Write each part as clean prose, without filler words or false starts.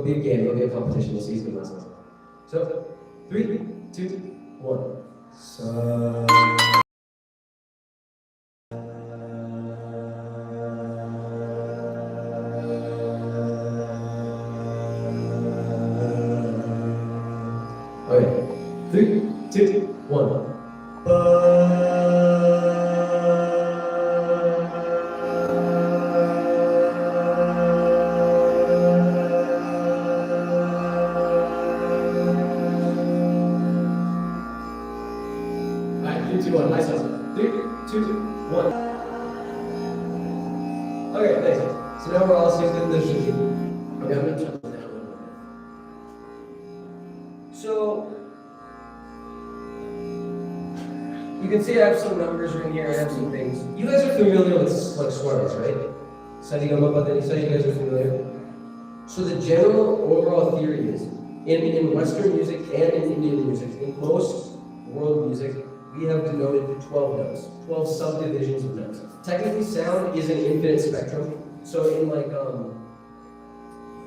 it'll be a game, it'll be a competition. We'll see who's the last one. So, 3, 2, 1. Sa. Okay, 3, 2, 1. Alright, 3, 2, 1. Nice one. 3, 2, 1. Okay, thanks. So now we're all synced in the shooting. Okay, I'm gonna turn this down a little bit. So you can see I have some numbers in here, I have some things. You guys are familiar with like swears, right? So you guys are familiar. So the general overall theory is, in Western music and in Indian music, in most world music, we have denoted 12 notes, 12 subdivisions of notes. Technically, sound is an infinite spectrum. So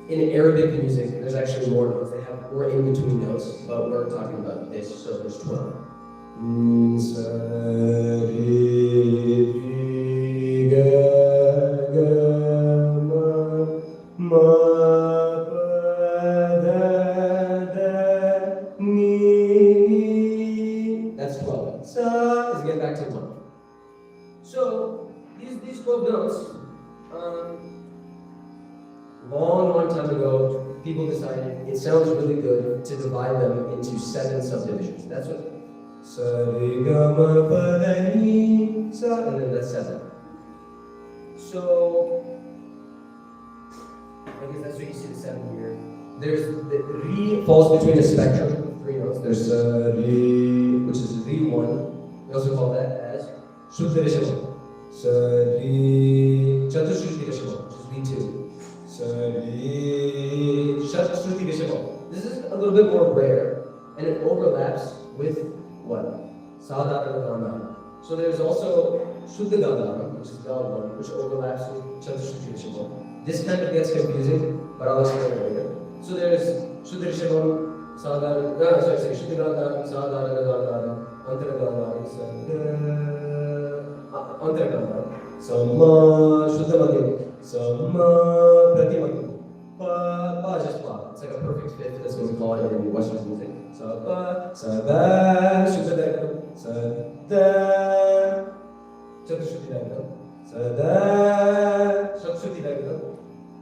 in Arabic music, there's actually more notes. They have more in between notes, but we're talking about this, so there's 12. That's 12. Sa is getting back to 1. So these 12 notes, long time ago, people decided it sounds really good to divide them into 7 subdivisions. That's what sa re ga ma pa da ni sa, and then that's 7. So I guess that's what you see the 7 here. There's the re falls between a spectrum of 3 notes. There's re, which is re1. We also call that as Shuddha Rishabha. Sa re Chatushuddhi Rishabha, which is re2. This is a little bit more rare, and it overlaps with what? Sadhara Gandhara. So there's also Shuddha Gandhara, which is God 1, which overlaps with Chatushuddhi Rishabha. This kind of gets confusing, but I'll explain it later. So there's Shuddha Rishabha, Sadhara, Shuddha Gandhara, Sadhara Gandhara, Antara Gandhara, Antara Gandhara, Samma, Shuddha Madhyam. Samma Pratimati. Pa, just pa. It's like a perfect fifth. That's what we call it in Western music. Sa pa, sa da, Shuddha Dharmakam. Sa da, Chatushuddhi Dharmakam. Sa da, Chatushuddhi Dharmakam.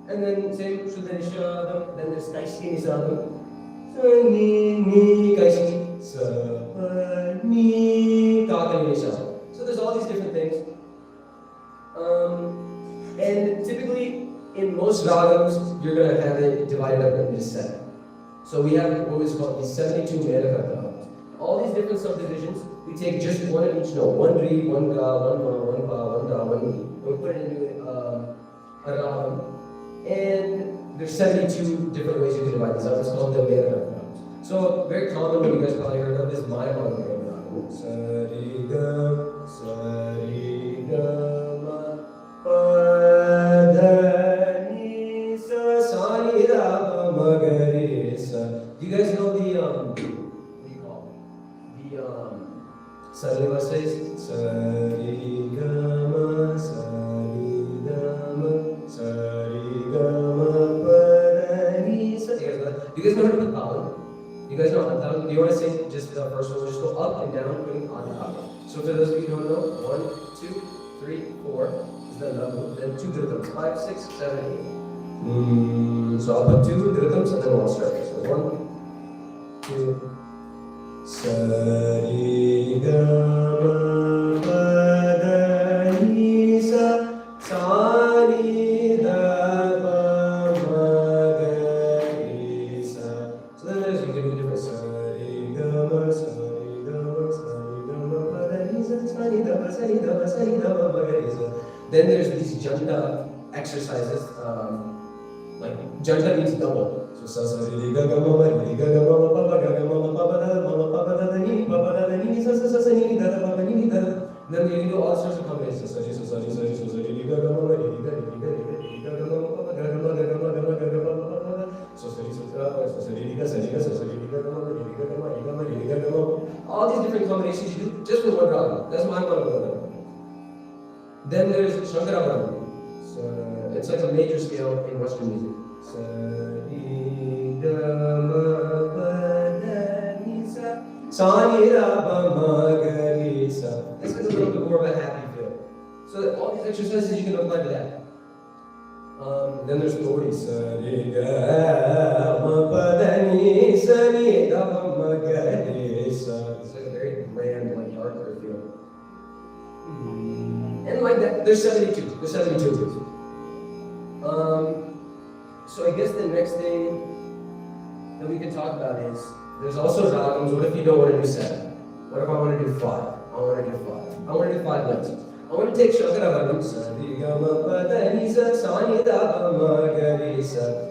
And then same Shuddha Nishadam. Then there's Kaishki Nishadam. Sa ni, Kaishki. Sa pa, ni, Kakali Nishadam. So there's all these different things. And typically, in most ragams, you're going to have it divided up into 7. So we have what is called the 72 Menaka ragams. All these different subdivisions, we take just one of each note. One re, one ga, one ma, one pa, one da, one ni. And we put it into a ragam. And there's 72 different ways you can divide these up. It's called the Menaka ragams. So very common, what you guys probably heard of, is Mayapad ragam. Sa-ri-ga, sa-ri-ga, ma. Do you guys know the what do you call it? The Sarigama says Sarigama, Sarigama, Sarigama, Padanisa. Do you guys know how to put down? You guys know how to? Do you want to sing just the first one? Just go up and down, putting on the up. So for those of you who don't know, 1, 2, 3, 4. Then 2 dritams, 5, 6, 7, 8. So I'll put 2 dritams and then we'll start. So 1, 2, Sari Gama Pada Ni Sa Sari Da Pa Ma Ga Ni Sa. So then there's you give a different Sari Gama, Sari Gama, Sari Gama Pada Ni Sa Sari Da Pa, Sari Da Pa, Sari Da Pa Ma Ga Ni Sa. Then there's these janta exercises, like janta means double. So sa sa ri ga ga ma ma ri ga ga ma ma pa pa ga ga ma ma pa pa da ni sa sa sa ni da da pa ni da. Then you can do all sorts of combinations. Sa sa ri ga ga ma ma ri ga ga ma pa pa ga ga ma ga ga ma ga ga ma ga ga ma ga ga pa pa. So sa ri All these different combinations you do just with one raga. That's why I'm going to go. Then there's Shankarabharam. It's like a major scale in Western music. It's like a little bit more of a happy feel. So all these exercises you can apply to that. Then there's Tori. It's like a very grand, like darker feel. And like that, there's 72. There's 72. So I guess the next thing that we can talk about is there's also ragams. What if you don't want to do 7? What if I want to do 5? I want to do 5. I want to do 5 notes. I want to take Shankarabharam,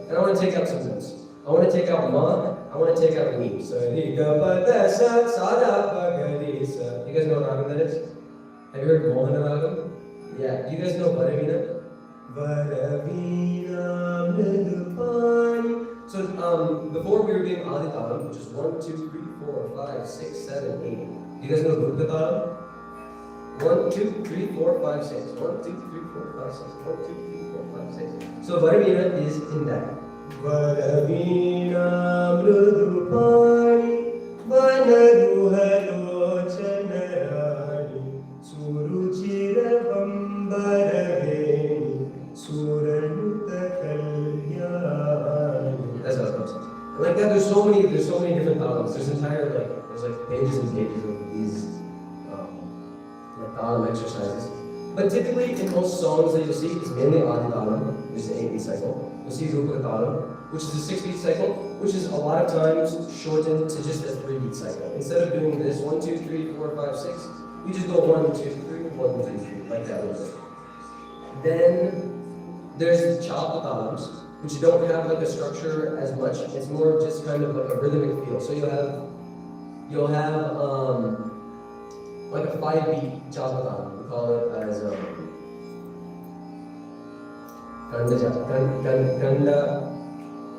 and I want to take out some notes. I want to take out ma, I want to take out ni. You guys know what ragam that is? Have you heard Mohana ragam? Yeah. Do you guys know Varavina? So before we were doing Aditalam, which is 1, 2, 3, 4, 5, 6, 7, 8. Do you guys know Gurukatalam? 1, 2, 3, 4, 5, 6. 1, 2, 3, 4, 5, 6. 1, 2, 3, 4, 5, 6. So Varavina is in that. Varavina mrudupani vanaruhalochanarani suruchira vambaraveni suranuta kalyani. That's how it goes. Like that, there's so many different talas. There's like pages and pages of these talam exercises. But typically, in most songs that you'll see, it's mainly Adi talam, which is the 8-beat cycle. You'll see Rupa talam, which is a 6-beat cycle, which is a lot of times shortened to just a 3-beat cycle. Instead of doing this 1, 2, 3, 4, 5, 6, we just go 1, 2, 3, 1, 2, 3, like that a little bit. Then there's Chalpa talams, which don't have like a structure as much. It's more just kind of like a rhythmic feel. So you'll have like a 5-beat Chalpa talam. We call it as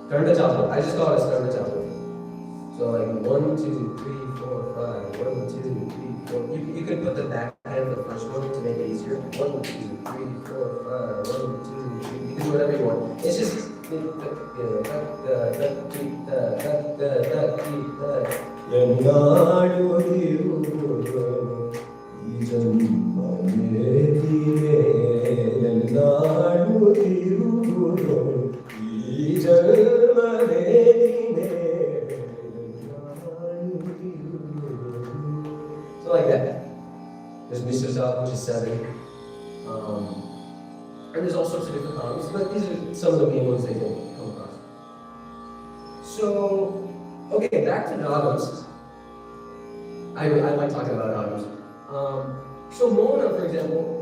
Kanda Chalpa. I just call it as Kanda Chalpa. So like 1, 2, 3, 4, 5. 1, 2, 3, 4. You can put the back end of the first one to make it easier. 1, 2, 3, 4, 5. 1, 2, 3. You can do whatever you want. It's just so like that. There's Mr. South, which is 7. And there's all sorts of different columns, but these are some of the main ones they can come across. So, okay, back to ragams. I like talking about ragams. So Mona, for example,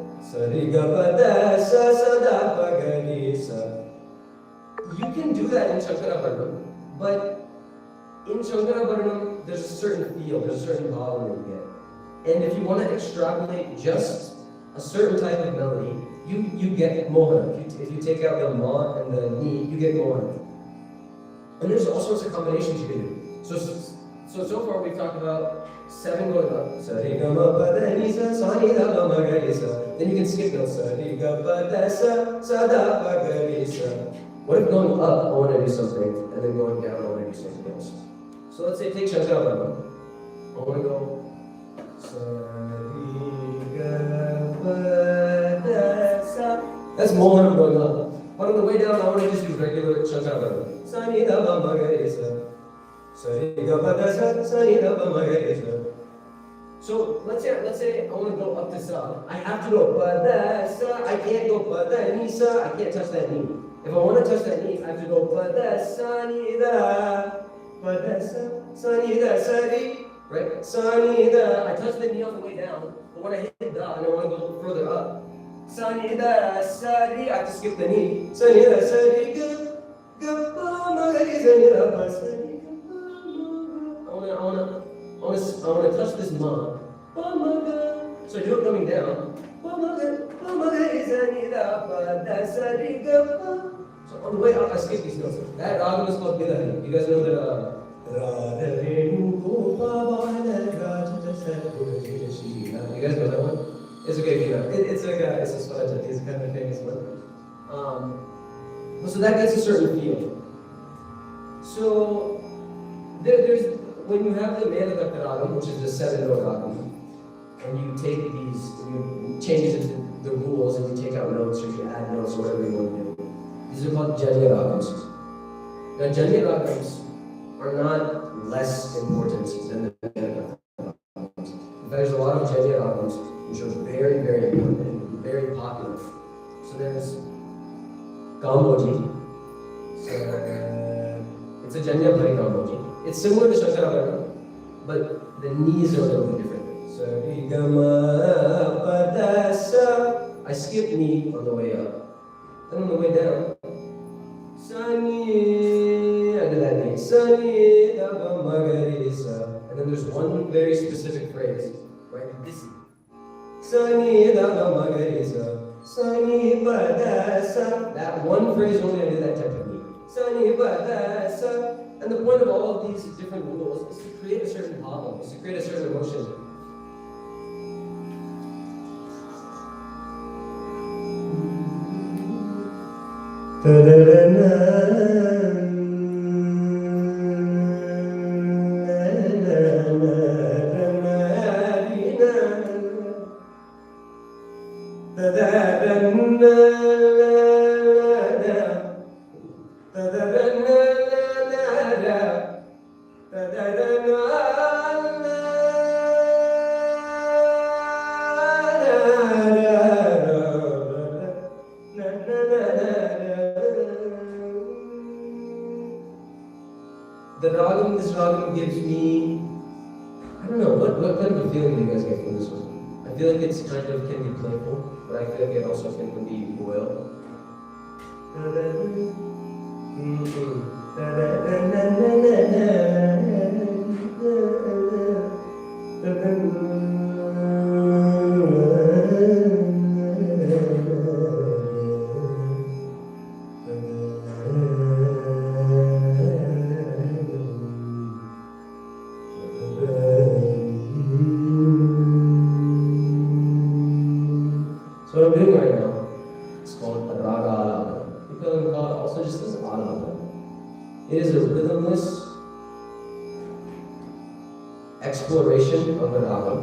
you can do that in Shankarabharanam, but in Shankarabharanam, there's a certain feel, there's a certain volume you get. And if you want to extrapolate just a certain type of melody, you get Mohana. If you take out the ma and the ni, you get Mohana. And there's all sorts of combinations you can do. So far we've talked about 7 going up. Then you can skip notes. What if going up, I want to do something, and then going down, I want to do something else? So let's say take Shankarabharanam. I want to go. That's Mohana going up. But on the way down, I want to just do regular Shankarabharanam. So let's say I want to go up to sa. I have to go pada sa. I can't go pada ni sa. I can't touch that knee. If I want to touch that knee, I have to go pada sa ni da. Pada sa ni da sa di. Right? Sa ni da. I touch the knee on the way down, but when I hit da and I want to go further up, sa ni da sa di. I have to skip the knee. Sa ni da sa di ga ga pa ma ga sa ni da pa sa di. I want to touch this ma. So I do it coming down. So So on the way up, I skip these notes. That ragam is called Bidari. You guys know that you guys know that one? It's okay if you know. It's like it's a swaja. It's kind of a famous one. So that gets a certain feel. So there's when you have the Melagata ragam, which is the 7-note ragam, and you take these, you change the rules, and you take out notes, or you add notes, or whatever you want to do. These are called Janya ragams. Now, Janya ragams are not less important than the Melagata ragams. In fact, there's a lot of Janya ragams which are very, very important and very popular. So there's Gamboji. So it's a Janya Bhari Gamboji. It's similar to Shankarabharana, but the knees are a little bit different. So I skip knee on the way up. And on the way down, Sani, I do that knee. Sani, and then there's one very specific phrase, right? This. Sani, Sani, that one phrase only I do that type of knee. Sani, and the point of all of these different rules is to create a certain bhava, is to create a certain emotion. This ragam gives me, I don't know, what kind of a feeling do you guys get from this one? I feel like it's kind of can be playful, but I feel like it also can be royal. So what I'm doing right now, it's called Raga Alapana. People can call it also just as Alapana. It is a rhythmless exploration of the raga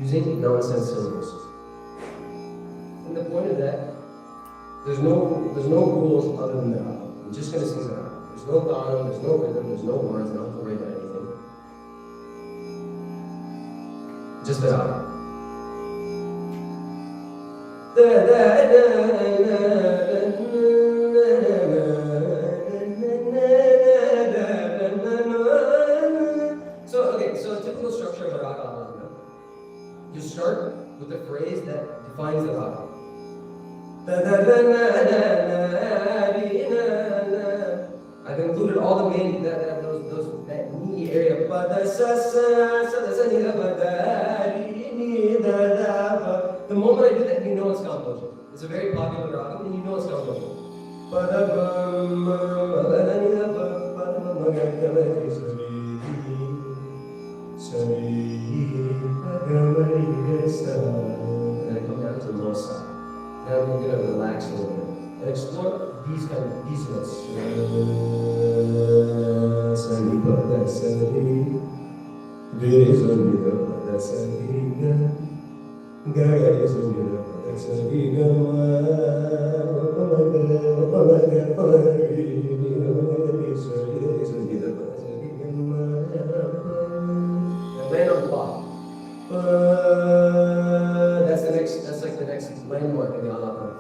using nonsense syllables. And the point of that, there's no rules other than the raga. I'm just going to sing the raga. There's no bottom, there's no rhythm, there's no words, not to worry about anything. Just the raga. So a typical structure of a raga alapana. You start with the phrase that defines the raga. I've included all the main that knee area. The moment I do that, you know it's Kamboja. It's a very popular raga, and you know it's Kamboja. And then I come down to the low side. Now I'm going to relax a little bit and explore these notes. Land on the block. That's like the next landmark in the alapana.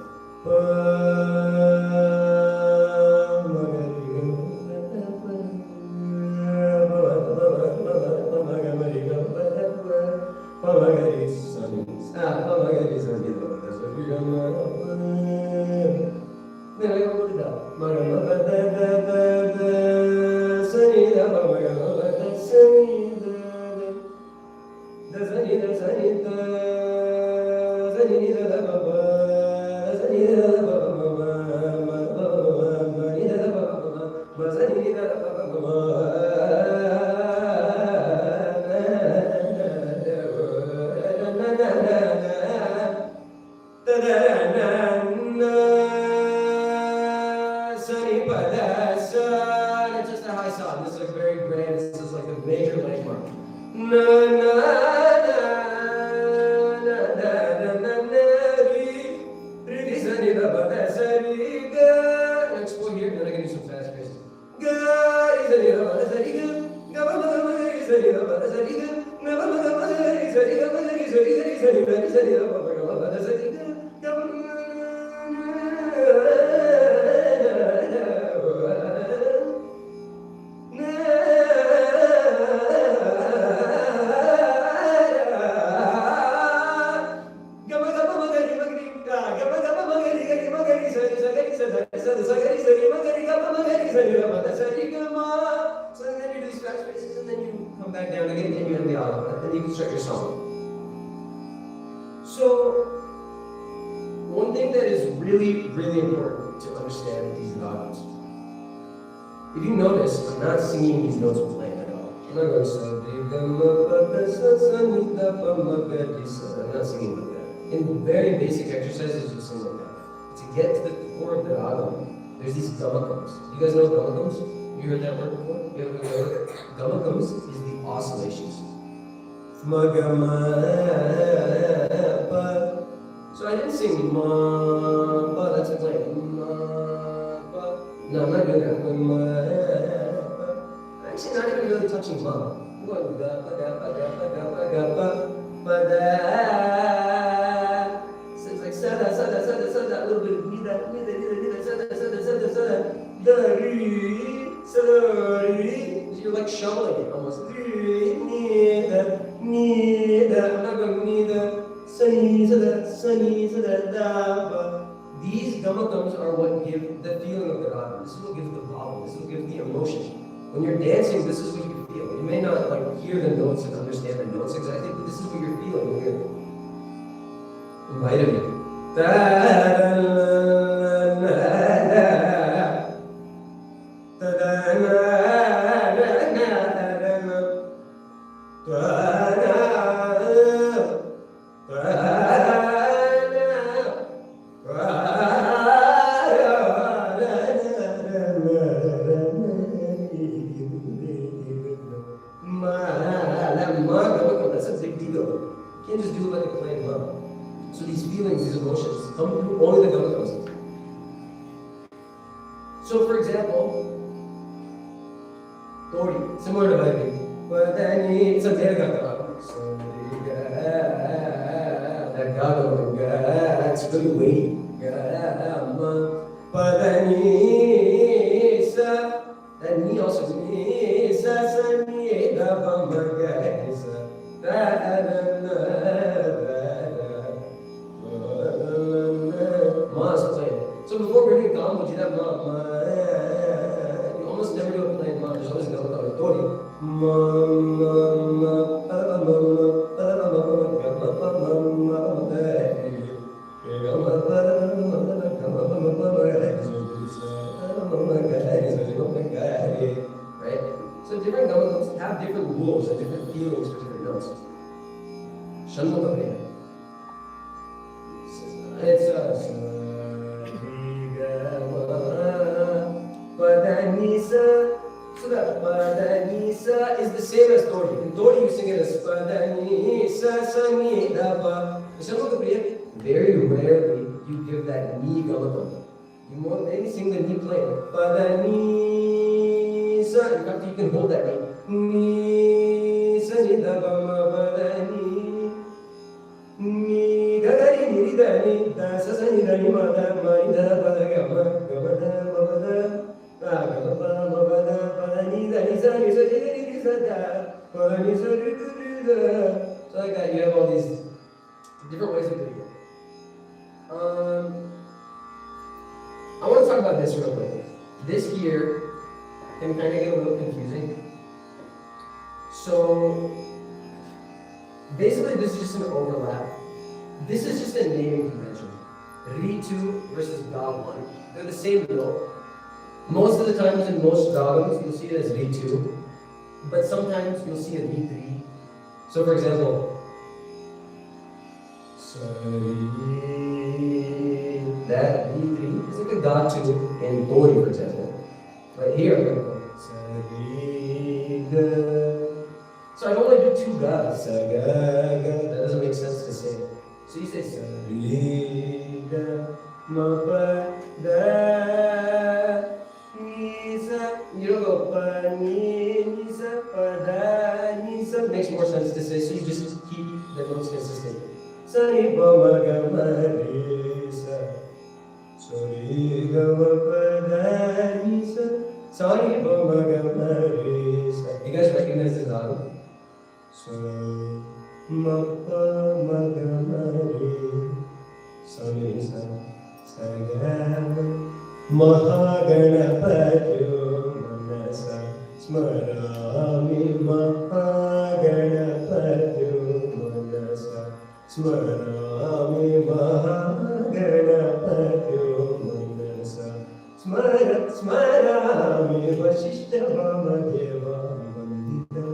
It's just a high song. This is like very grand. This is like a major landmark. Na na na na na na na ri ri sa ni da ba da sa ri ga. Let's go here. Then I can do some fast pace. Ga ri sa ni da ba da sa ri ga. Ga ba ba ba ri sa ni da ba da sa ri ga. Na ba ba ba ri sa ri ga ba ri sa ri ga ri sa ni da ri sa ni da ba ba da sa ri ga. Ga ba back down again, and you end the auto, and you can start your song. So, one thing that is really, really important to understand with these notes, if you notice, I'm not singing these notes plain at all. I'm not going I'm not singing like that. In very basic exercises, you sing like that. To get to the core of the ragam, there's these gamakams. You guys know gamakams? You heard that word before? You ever heard it? Gamakams is the oscillations. So I didn't sing ma, ba, that's a plan. No, I'm not doing that. I'm actually not even really touching ma. I'm going ga, ba, ga, ba, ga, ba, ga, ba, ga, ba, ba, da. So it's like sada, sada, sada, sada, a little bit of nida, nida, nida, nida, sada, sada, sada, sada, da, ri, sada, ri. You're like shoveling it almost. Ri, nida, nida, I'm not going nida. Sunny, sada, da, ba. These gamakams are what give the feeling of the raga. This is what gives the bhava. This is what gives the emotion. When you're dancing, this is what you feel. You may not like hear the notes and understand the notes exactly, but this is what you're feeling when you're invited in. That's a big deal. You can't just do it like a plain love. So these feelings, these emotions, come through only the gamakams. So for example, Tori, similar to Vaidhi, but then it's a Dergata. So that Gata, it's really weighty. But then that ni also so before we're doing Gam, you have you almost never do a plain ma. There's always a Gam Tori. Right? So different gamakams have different rules and different feelings for different notes. Shanmukha. It's Padanisa. So that Padanisa is the same as Tori. In Tori you sing it as Padanisa Sanidapa. Shanmukha, very rarely you give that ni gamakam. You more maybe sing the ni plain. Padanisa. In fact, you can hold that ni. Ni Sanidapa Padani. Ni Gadari Ni Dani. Da Sasani Dani Mada Maida Padagama Gabada Mabada. Gabada Mabada Padani Dani Sani Sani Sada. Padani Sani. So like that, you have all these different ways of doing it. I want to talk about this real quick. This here can kind of get a little confusing. So basically this is just an overlap. This is just a naming convention. Ritu versus Ga1. They're the same note. Most of the times in most ragams, you'll see it as V2, but sometimes you'll see a V3. So for example, that V3 is like a ga2 in Dori, for example. Right here, I'm going to go so I don't want to do two gas. That doesn't make sense to say. So you say you don't go makes more sense to say, so you just keep the notes consistent. You guys recognize this ragam? Mahaganapatyo manasa smarami Mahaganapatyo manasa smarami Mahaganapatyo manasa smarami Vasishthavamageva vandita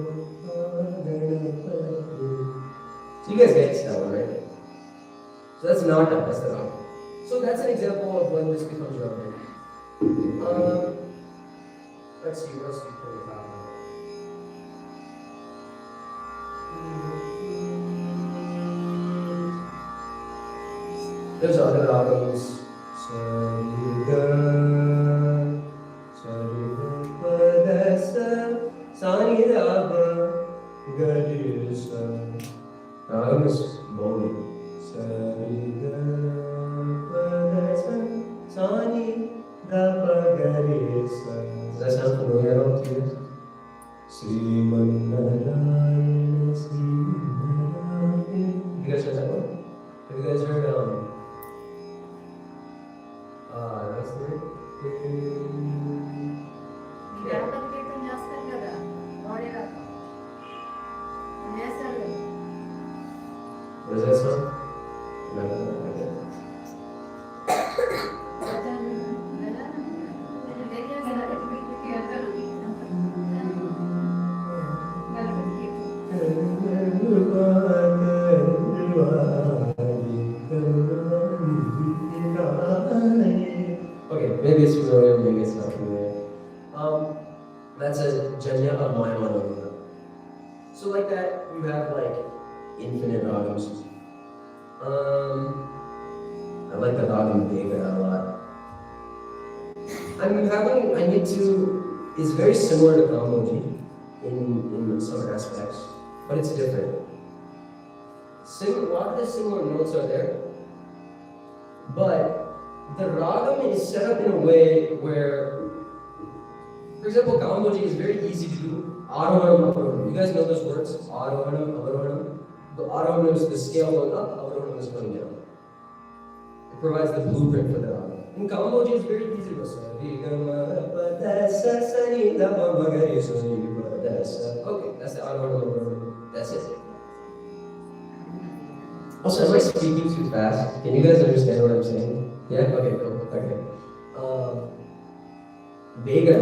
Mahaganapatyo. So you guys get that one, right? So that's not that, that's the wrong. So that's an example of when this becomes relevant. Let's see, what else we can talk about? There's other ragams. Sariga, padasa, sanidaba, gadisa. Ragam is bowling. Sariga, padasa, sanidaba, gadisa. Does that sound familiar at all to you? Srimanarayana, Srimanarayana. You guys heard that one? Have you guys heard that's the word? What does that sound? No. Okay, maybe it's familiar, maybe it's not familiar. That's a janya of Mayamananda. So like that, you have like infinite ragams. I like the ragam Vega a lot. I need to, it's very similar to Kamboji in some aspects, but it's different. A lot of the similar notes are there, but the ragam is set up in a way where, for example, Kamboji is very easy to do. Arohanam, avarohanam. You guys know those words? Arohanam, avarohanam. The arohanam is the scale going up, avarohanam is going down. It provides the blueprint for the ragam. In Kamboji, it's very easy to go. Okay, that's the arohanam. That's it. Also, am I speaking too fast? Can you guys understand what I'm saying? Yeah? Okay, cool. Okay. Vega.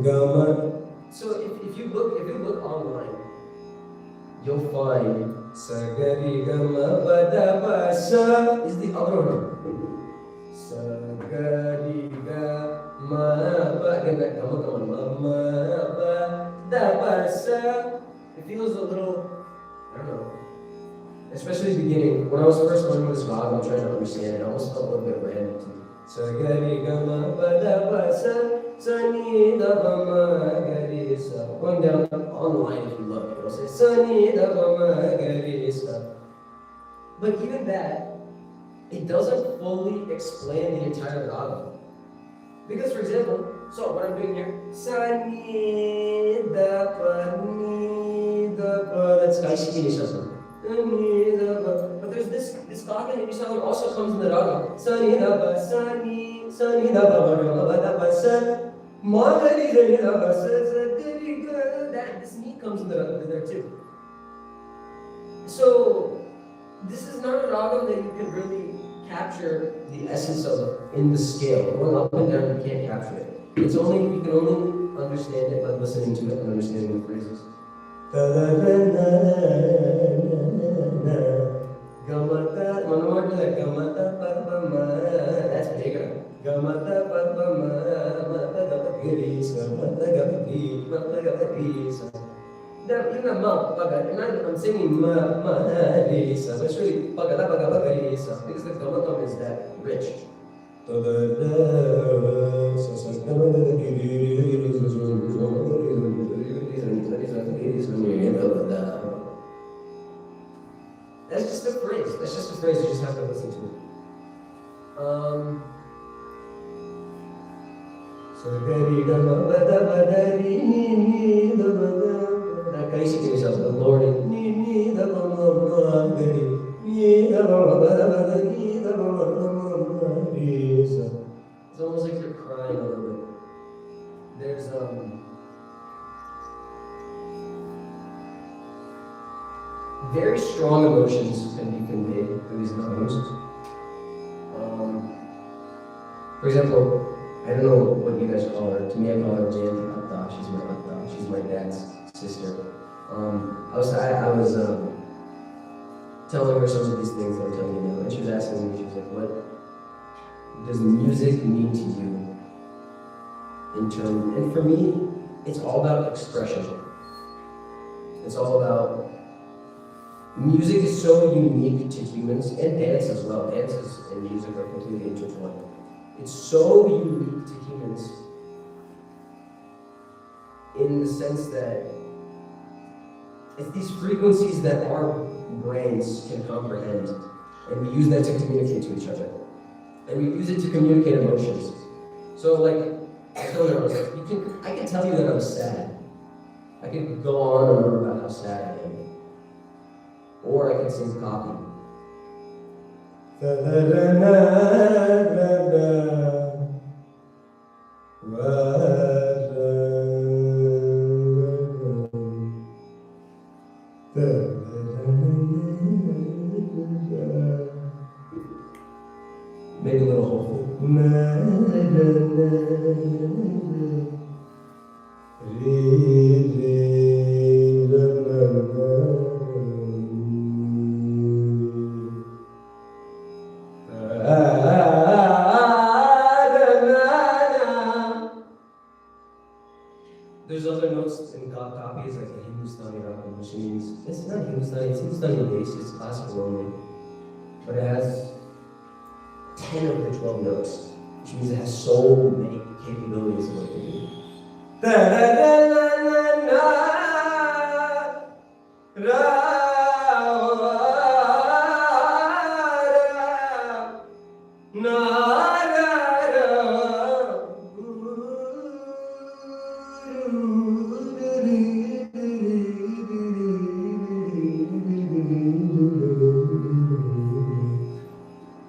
Gama. So if you look online, you'll find Sagari Gama Pada Sa is the other one. Sagari Gama Pada Pada Sa. It feels a little, I don't know. Especially the beginning, when I was first learning this ragam, trying to understand it, I almost felt a little bit random to me. Sagari Gama Pada Sa Sani Da Bama Gari Sa. Going down online if you look, it'll say Sani Da Bama Gari Sa. But even that, it doesn't fully explain the entire ragam. Because for example, so what I'm doing here, Sani Da Pa Ni Da Pa, that's Kaishiki Nishasana. But there's this Kaka Nishalam also comes in the raga. Sani Daba Sani Daba Daba San Magari Daba that this ni comes in the raga there too. So this is not a ragam that you can really capture the essence of in the scale. Going up and down, you can't capture it. You can only understand it by listening to it and understanding the phrases. Gamata, gamata padma, that's bigger. Gamata padma, mata gapagirisa, mata gapagirisa, mata gapagirisa. I'm singing ma-ma-risa, but it's really pagala-pagala-risa, because the gamatam is that rich. That's just a phrase. That's just a phrase. You just have to listen to it. Kaisi to yourself, the Lord it's almost like you're crying a little bit. There's very strong emotions can be conveyed through these tones. For example, I don't know what you guys call her. To me, I call her Jan Atta. She's my Atta. She's my dad's sister. I was telling her some of these things I'm telling you now, and she was asking me, she was like, what does music mean to you? And for me, it's all about expression. It's all about, music is so unique to humans, and dance as well. Dances and music are completely intertwined. It's so unique to humans in the sense that it's these frequencies that our brains can comprehend, and we use that to communicate to each other. And we use it to communicate emotions. So like, I told her, I was like, I can tell you that I'm sad. I can go on and on about how sad I am. Or I can sing copy. Maybe a little hopeful. There's other notes in copies like the Hindustani rock, which means it's not Hindustani, it's Hindustani based, it's classical only. But it has 10 of the 12 notes, which means it has so many capabilities of what it can do.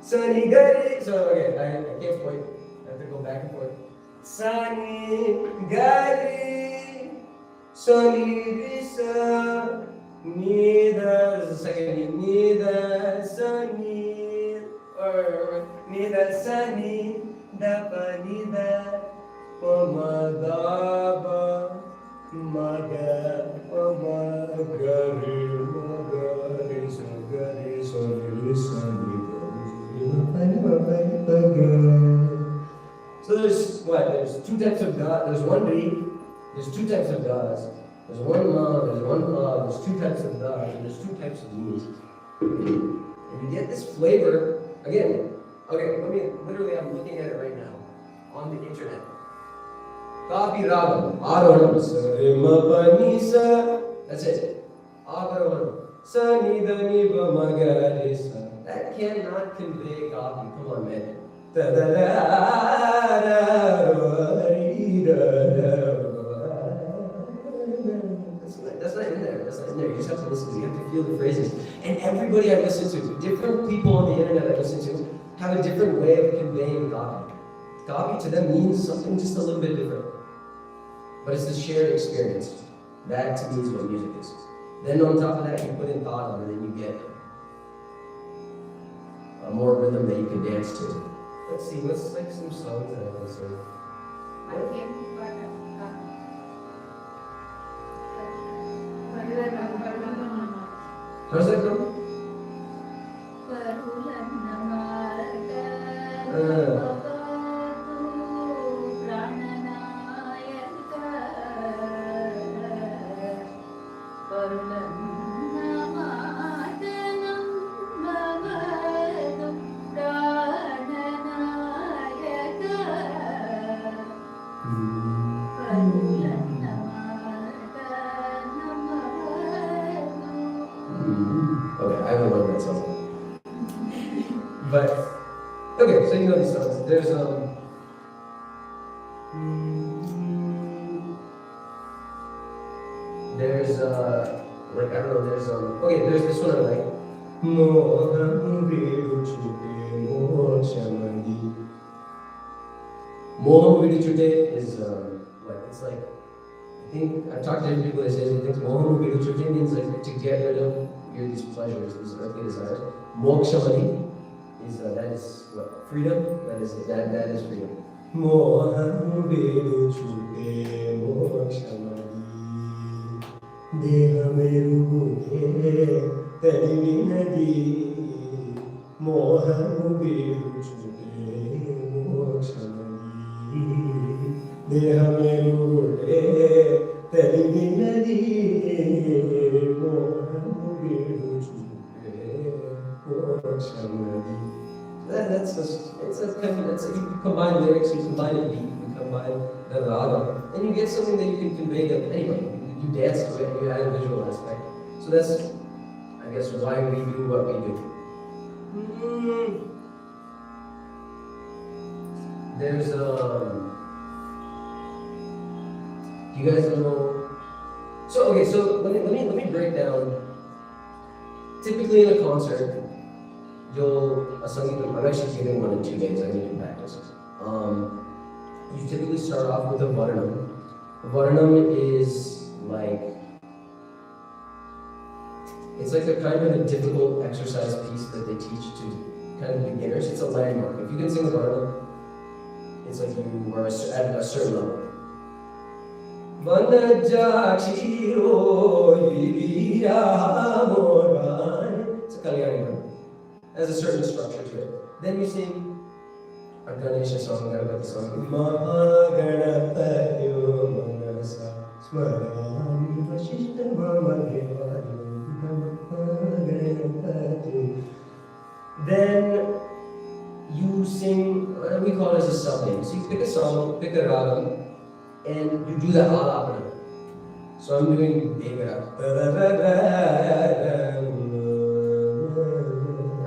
Sunny Gari. So okay, I can't point. I have to go back and forth. Sunny Gari. Sunny Risa. Nida. There's a second. Nida Sunny. Or Nida Sunny. Dapa Nida. Pamadaba. Maga. Pamagari. Magari. Sagari. Sunny Sunny. So there's what? There's two types of God. There's one Ri. There's two types of gods. There's one Ma. There's one Pa. There's two types of gods. And there's two types of Nis. And you get this flavor again. Okay, I'm looking at it right now on the internet. Kapi Ragam. Arohanam. That's it. Arohanam. Sanidani Bamagarisa. That cannot convey copy. Come on, man. That's not in there. That's not in there. You just have to listen to it. You have to feel the phrases. And everybody I listen to, different people on the internet I listen to, have a different way of conveying copy. Copy to them means something just a little bit different. But it's the shared experience. That to me is what music is. Then on top of that, you put in thought on it, and then you get more rhythm that you can dance to. Let's see, what's like some songs that I can sing? How's that go? Okay, I haven't learned that song. But, okay, so you know these songs. There's, like, I don't know, there's, okay, there's this one I like. Moham Vidu Chute is, it's like, I think, I've talked to people that say, they think Moham Vidu Chute means like to get rid of these pleasures, these earthly desires. Mokshamani is, that is what? Freedom? That is freedom. Moham Vidu Chute Mokshamani Deha Meru Tari Nadi Moham Vidu Chute Mokshamani Deha Meru Tari Nadi Moham Vidu Chute Mokshamani. That's you combine lyrics, you combine a beat, you combine the raga, and you get something that you can convey to anybody. You dance to it, you add a visual aspect. So that's, I guess, why we do what we do. There's, you guys know, so let me break down. Typically in a concert, I'm actually giving one in 2 days, I need to practice. You typically start off with a Varanam. Varanam is like, it's like a kind of a difficult exercise piece that they teach to kind of beginners. It's a landmark. If you can sing a Varanam, it's like you are at a certain level. It's a Kalyani Varanam. Has a certain structure to it. Then you sing a Ganesha song, Ganapati song. Mahaganapatyo manasa smarami vashishta mamadevayo. Then you sing, we call it as a sub-name. So you pick a song, pick a ragam, and you do that alapana. So I'm doing Devara.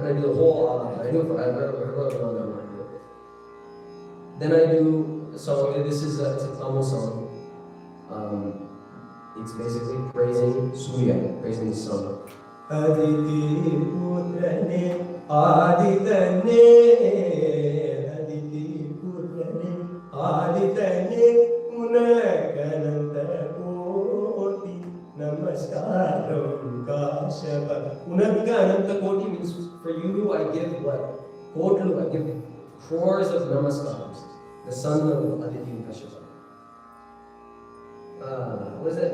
I do the whole album. I wrote it on my mind. Then I do a song, it's a Tamil song. It's basically praising Surya, praising the sun. Aditi Putrane, Aditane, Aditi Putrane, Aditane, Unakananta Koti, Namaskaram Kashava. Unakananta Koti means for you, I give what? Kotlu, I give crores of namaskarams. The son of Aditi Kashyapa. What is that?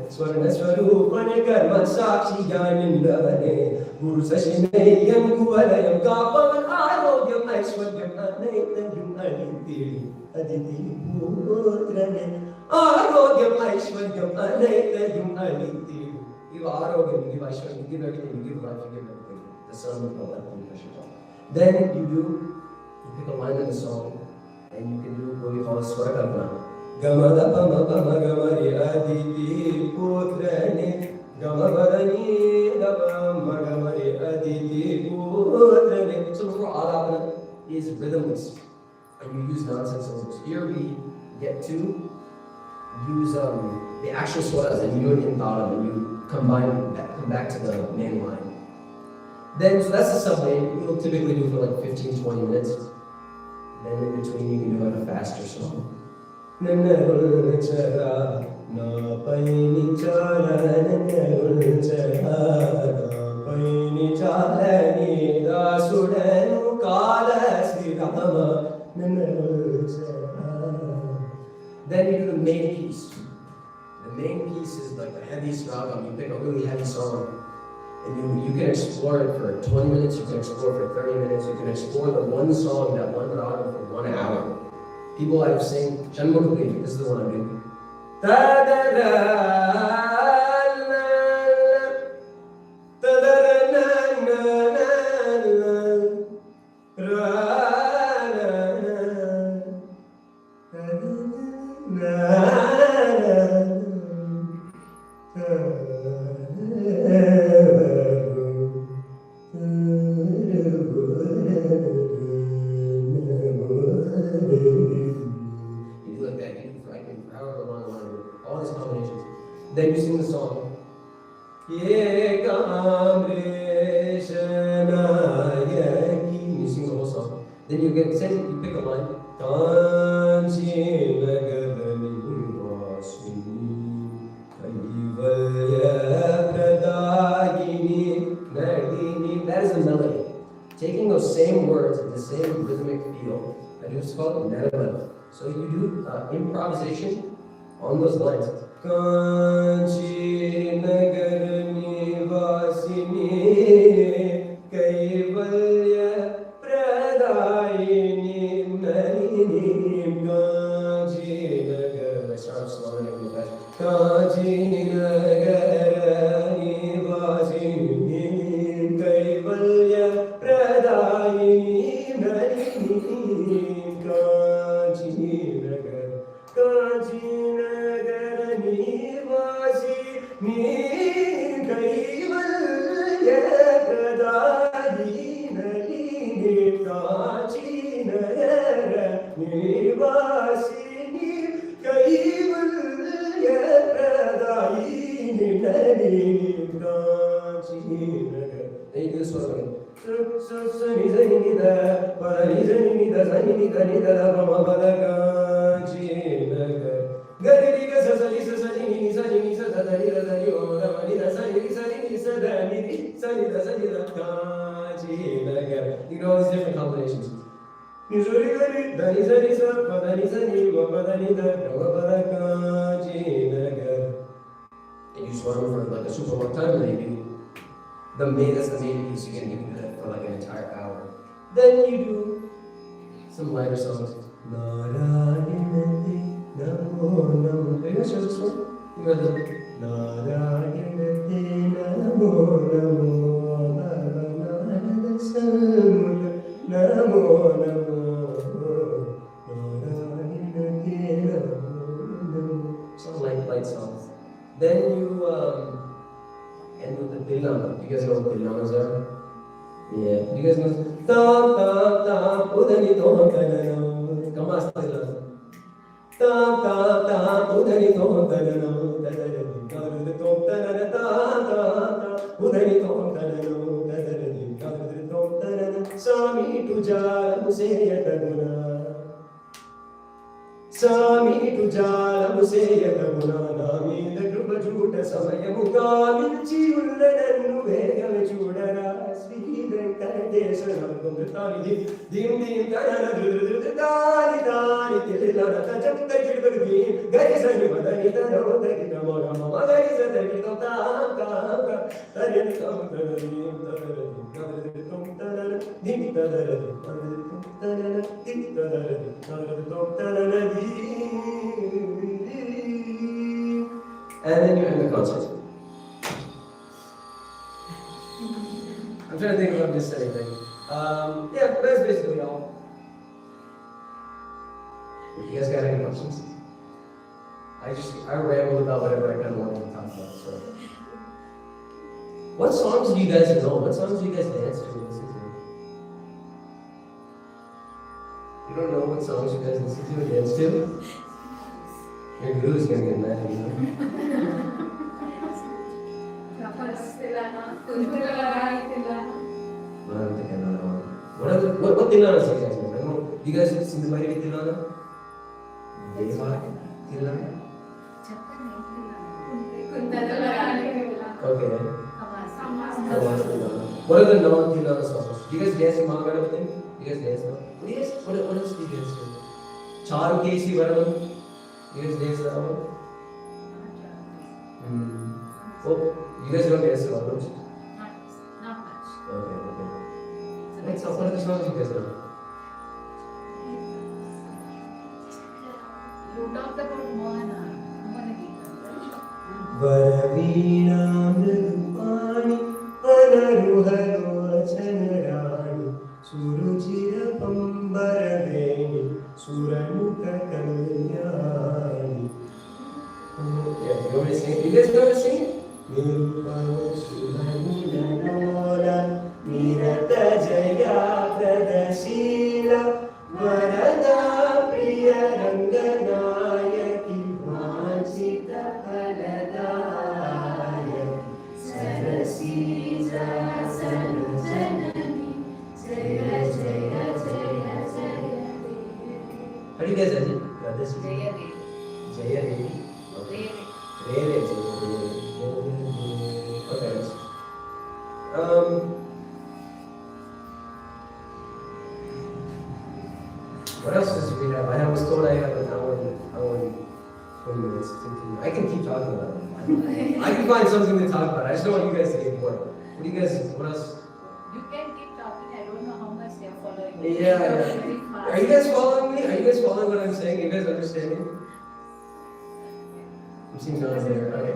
Swarnaswarupane karma sakshi jnanindane Guru sashineyam kuvalayam kapavan arogyam aishwaryam anaitam anintiri Aditi putrane Arogyam aishwaryam anaitam anintiri. You give arogyam, you give aishwaryam, you give everything, you give life, you give everything. The son of Aditi Kashyapa. Then you pick a line in the song, and you can do what we call a swarakalpana. Gamada pama pama gamari aditi putrane Gamavarani pama gamari aditi putrane. So before alapana is rhythmless, and you use nonsense syllables. Here we get to use the actual swaras, and you do it in bottom, and you come back to the main line. Then, so that's the sub-name. We'll typically do for like 15-20 minutes. Then in between you can do like a faster song. నాపై నిచాలని ఉంచగా నాపై నిచాలని దాసుడను కాల శ్రీరామ నన్ను ఉంచగా. Then you do the main piece. The main piece is like the heaviest ragam. You pick a really heavy song, and you can explore it for 20 minutes, you can explore for 30 minutes, you can explore the one song, that one ragam for 1 hour. People I've sing, Shanmukhi, this is the one I'm doing. Then you sing the song. You sing the whole song. Then you pick a line. That is the melody. Taking those same words and the same rhythmic feel, and it's called narrative. So you do improvisation on those lines. Kanchi nagar nivasini kaivalya pradayini nalini kanchi nagar. I start slowing it really fast. Kanchi nagar nivasini kaivalya pradayini nalini kanchi nagar. Kanchi Then you do this one again. You know all these different combinations. And you just run over like a super long time, and then you do that's the main piece. You can do that for like an entire hour. Then you do some lighter songs. Have you guys heard this one? You heard this one? Some light songs. Then you end with the Dillana. Do you guys know what Dillanas are? Yeah. Do you guys know? Ta ta ta udani to kanano. Kamas Dillana. Ta ta ta udani to kanano. Kadari to kanana ta ta ta udani to kanano. Kadari to kanana. Sami tuja museyataguna. Sami tujala museyataguna namida krupa juta samayamu kaminchi ullannu vegave chudara Sri Venkateswaram Gundratani dim dim tarana dudududani tani tililana tajam tajibagdi gaisani madani tanodagi namora mamagari sadagi tata kaka tarani tam taradim taradim taradim taradim dim taradim taradim dim taradim taradim taradim. And then you end the concert. I'm trying to think if I've missed anything. Yeah, but that's basically all. You guys got any questions? I rambled about whatever I kind of wanted to talk about. So, what songs do you guys know? What songs do you guys dance to and listen to? You don't know what songs you guys listen to and dance to? Your guru's gonna get mad at you. What Dillana songs you guys know? Do you guys listen to Mayuri Dillana? Deva Dillana? Okay. What are the non-Kilana songs? Do you guys dance in Mangalam thing? Do you guys dance now? What else do you guys do? Charu Kesi Varaman? Do you guys dance that one? Oh, you guys don't dance at all, don't you? Not much. Okay. What are the songs you guys know? You talked about Mohana Niketan, right? Varavina Mridupani Anaruhalochanarani Suruchira Pambaraveni Suranuka Kalyani. Yeah, you want me to sing? You guys know how to sing? Nirupama Sulaninola Nirata Jaya Pradashila Varada Priya Ranganayaki Vanchita Paladayaki Sarasija Sanujanani Jaya Jaya Jaya Jaya. How do you guys say it? Jaya Devi. Jaya Devi. Devi. Okay. What else does we have? I was told I have an hour and 20 minutes thinking. I can keep talking about it. I can find something to talk about. I just don't want you guys to get bored. What else? You can keep talking. I don't know how much they're following. Yeah. Are you guys following me? Are you guys following what I'm saying? Are you guys understanding? I'm seeing no one there. Okay.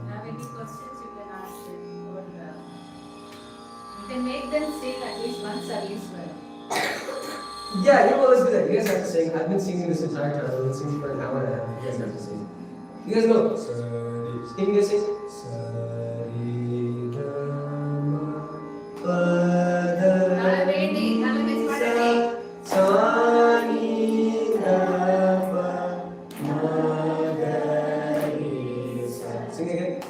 Have any questions you can ask them. Or, you can make them sing at least one service well. Yeah, you know what? Let's do that. You guys have to sing. I've been singing this entire time. I've been singing for an hour and a half. You guys have to sing. You guys know? Can you guys sing? Sing again.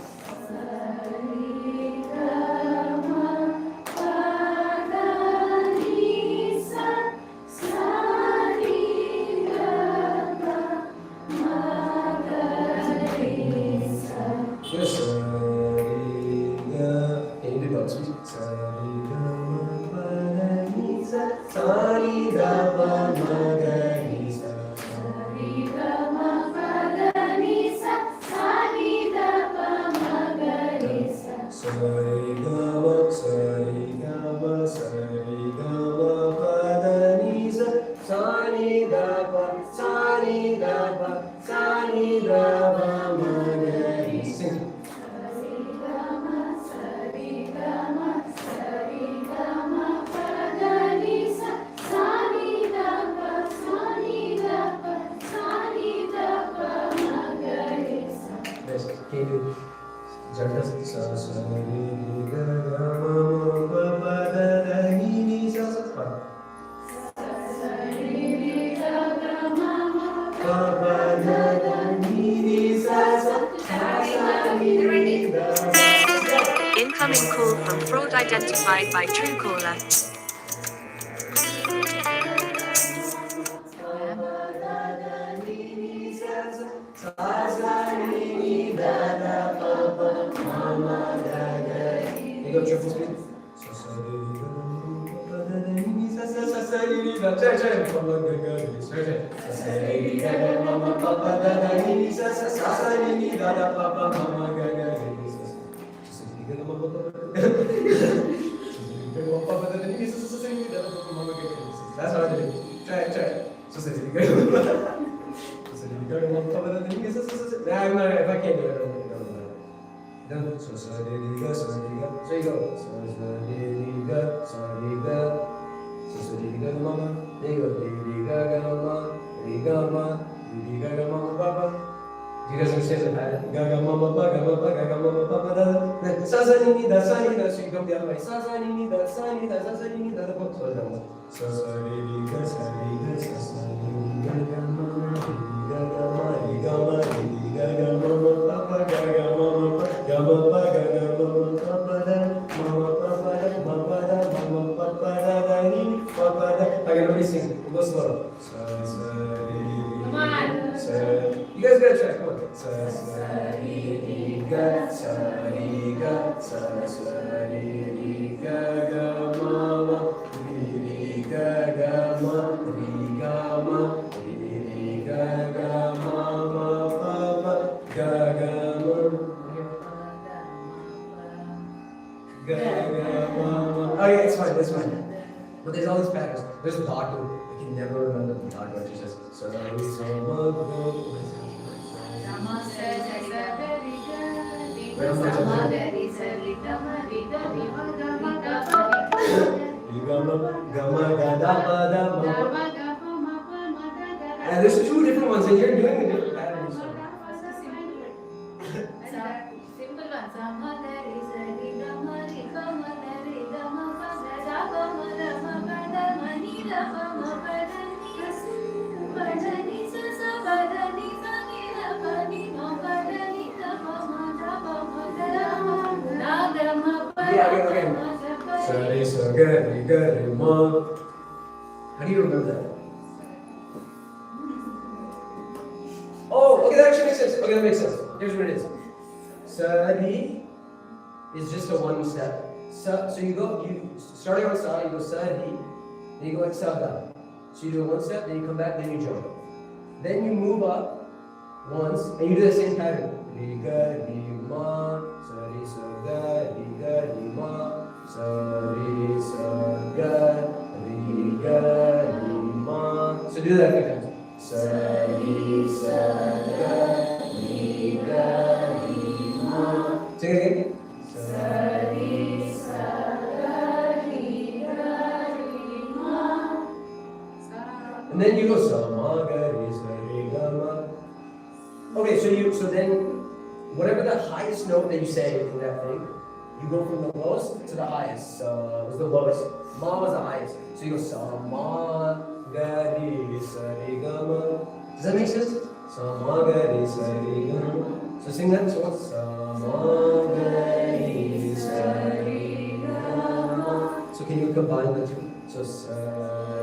Yes. Can you do that, sweet? Can you Janta sa sa ni ga ga ma ma pa pa da da ni sa sa pa. Pa pa da da ni sa sa Incoming call from fraud identified by Truecaller. You go triple speed. That's hard to do. Try it. I'm not, if I can't do it, I don't know. So so you go. So mama. There you go. Mama, papa. Do you guys understand the pattern? Gaga mama, papa, da. Sa sa ni da. So you go the other way. Sa sa ni da. So I can only sing. We'll go slow. Come on. You guys gotta try. Come on. Sa sa ri ri ga sa ri ga sa sa ri ri ga ga ma ma ri ri ga ga ma ri ga ma ri ri ga ga ma ma pa pa ga ga ma ga ga ma ma. Oh yeah, it's fine. That's fine. But there's all these patterns. There's a dot too. I can never remember the dot, but it's just so that we so and there's two different ones, and you're doing a different pattern. Simple one. Yeah, okay. Sorry, so good, mom. How do you remember that? Oh, okay, that actually makes sense. Okay, that makes sense. Here's what it is. Sari is just a one step. So you starting on sa, you go sari, then you go like sada. So you do one step, then you come back, then you jump. Then you move up once, and you do the same pattern. Ri ga ri ma, sa ri sa ga ri ma, sa ri sa ga ri ma. So do that a few times. Sa ri sa ga ri ma. Sing it again. Sa ri sa ga ri ma. And then you go sa ma ga ri sa ri ga ma. Okay, so then whatever the highest note that you say in that thing, you go from the lowest to the highest. So was the lowest. Ma was the highest. So you go sa ma ga ri sa ri ga ma. Does that make sense? Sa ma ga ri sa ri ga ma. So sing that song. Sa ma ga ri sa ri ga ma. So can you combine the two? So sa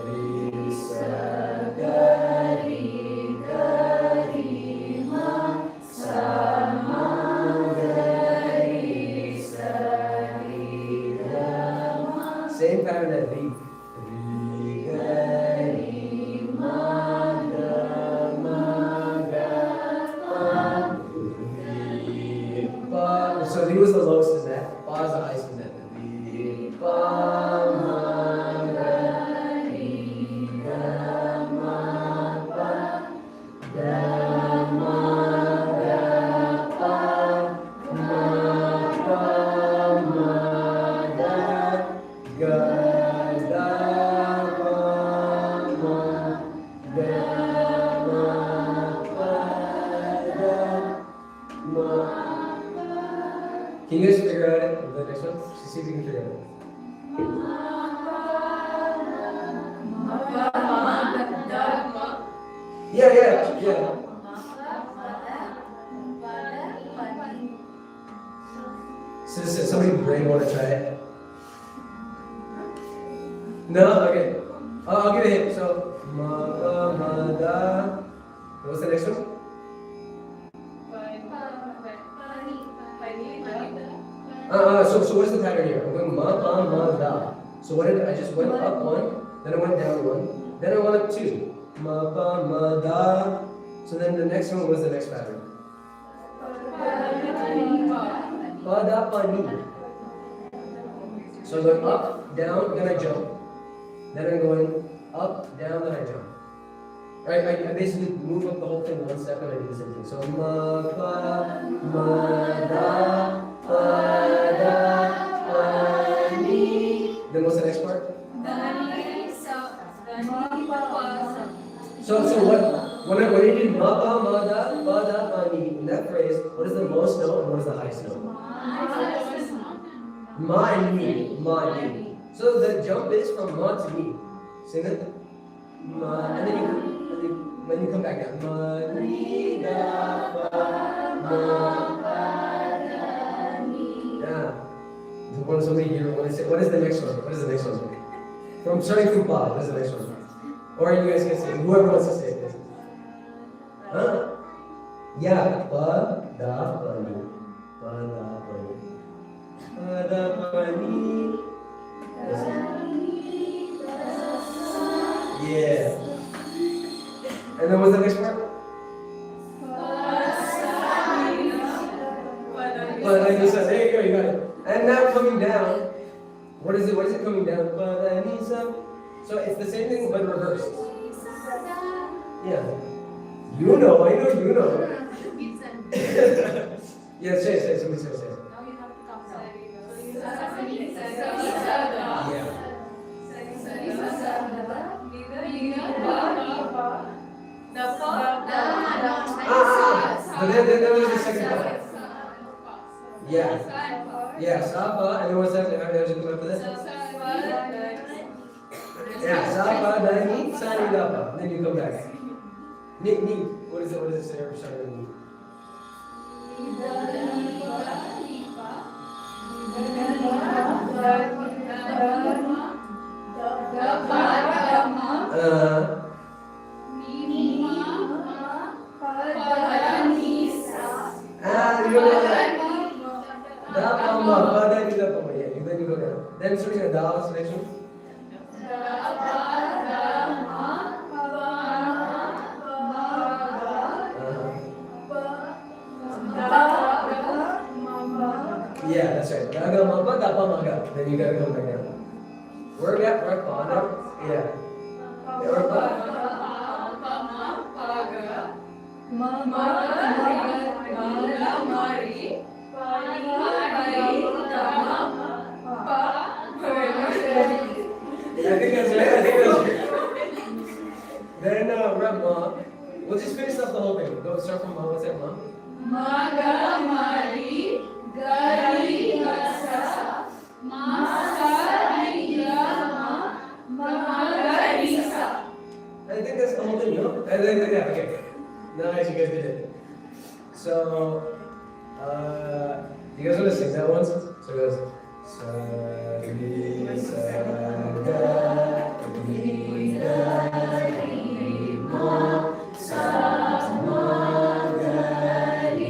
ri sa ga ri ma. Sa ma ga ri sa ri ga ma. Same pattern that B. Ri ga ri ma ga ma ri pa. So Ri was the lowest in that. Pa is the highest in that. Ri pa ma ga ri ga ma pa ga ma. Can you guys figure out it? The next one? Just see if you can figure it out. Yeah. So does somebody brain want to try it? No? Okay. I'll give it a hint. So, ma, pa, ma, da. What's the next one? So what's the pattern here? I'm going ma, pa, ma, da. So what did I just went up one, then I went down one, then I went up two. Ma, pa, ma, da. So then the next one was the next pattern. Pa, da, pa, ni. So I'm going up, down, then I jump. Then I'm going up, down, then I jump. Right? I basically move up the whole thing one step and I do the same thing. So ma, pa, ma, da. Then what's the next part? So what when I did ma pa ma da pa da pa ni in that phrase, what is the lowest note and what is the highest note? Ma and ni. Ma and ni. So the jump is from ma to ni. Sing it. Ma and then you come back down. Ma ni da pa ma pa da ni. Yeah. Want somebody here want to say what is the next one? What is the next one? From starting from pa, what is the next one? Or you guys can say whoever wants to say it. Huh? Yeah, pa da pani. Pa da pani. Pa da pani. Yeah. And then what's the next part? There you go, you got it. And now coming down, what is it? What is it coming down? So it's the same thing but reversed. Yeah. You know, I know you know. Yeah, say, somebody say. Now you have to come down. Yeah. But then there was the second part. Yeah. Yeah, Sapa, and then what's that? How did you come up with that? Yeah, Sapa, Dani, Sani, Dapa. Then you come back. Ni. What is it? What does it say every time? You know that? Dapa, ma, pada, ni, dapa, ma. Yeah, then you go down. Then switch to da selection. Yeah, that's right. Gaga mapa, dapa maga. Then you gotta come back down. Word at work on up. Yeah. Work on. I think that's right. Then Rabma. We'll just finish up the whole thing. Go start from Ma. What's that, Ma? I think that's the whole thing, no? I think, yeah, okay. Nice, you guys did it. So, you guys want to sing that once? So it goes, sa, re, sa, ga, re, ga, re, ma, sa, ma, ga, re, sa, re, ga, ma, re, ga, re, ma, ga, ma, ga, pa, ga, pa, ma, ga, re, ga,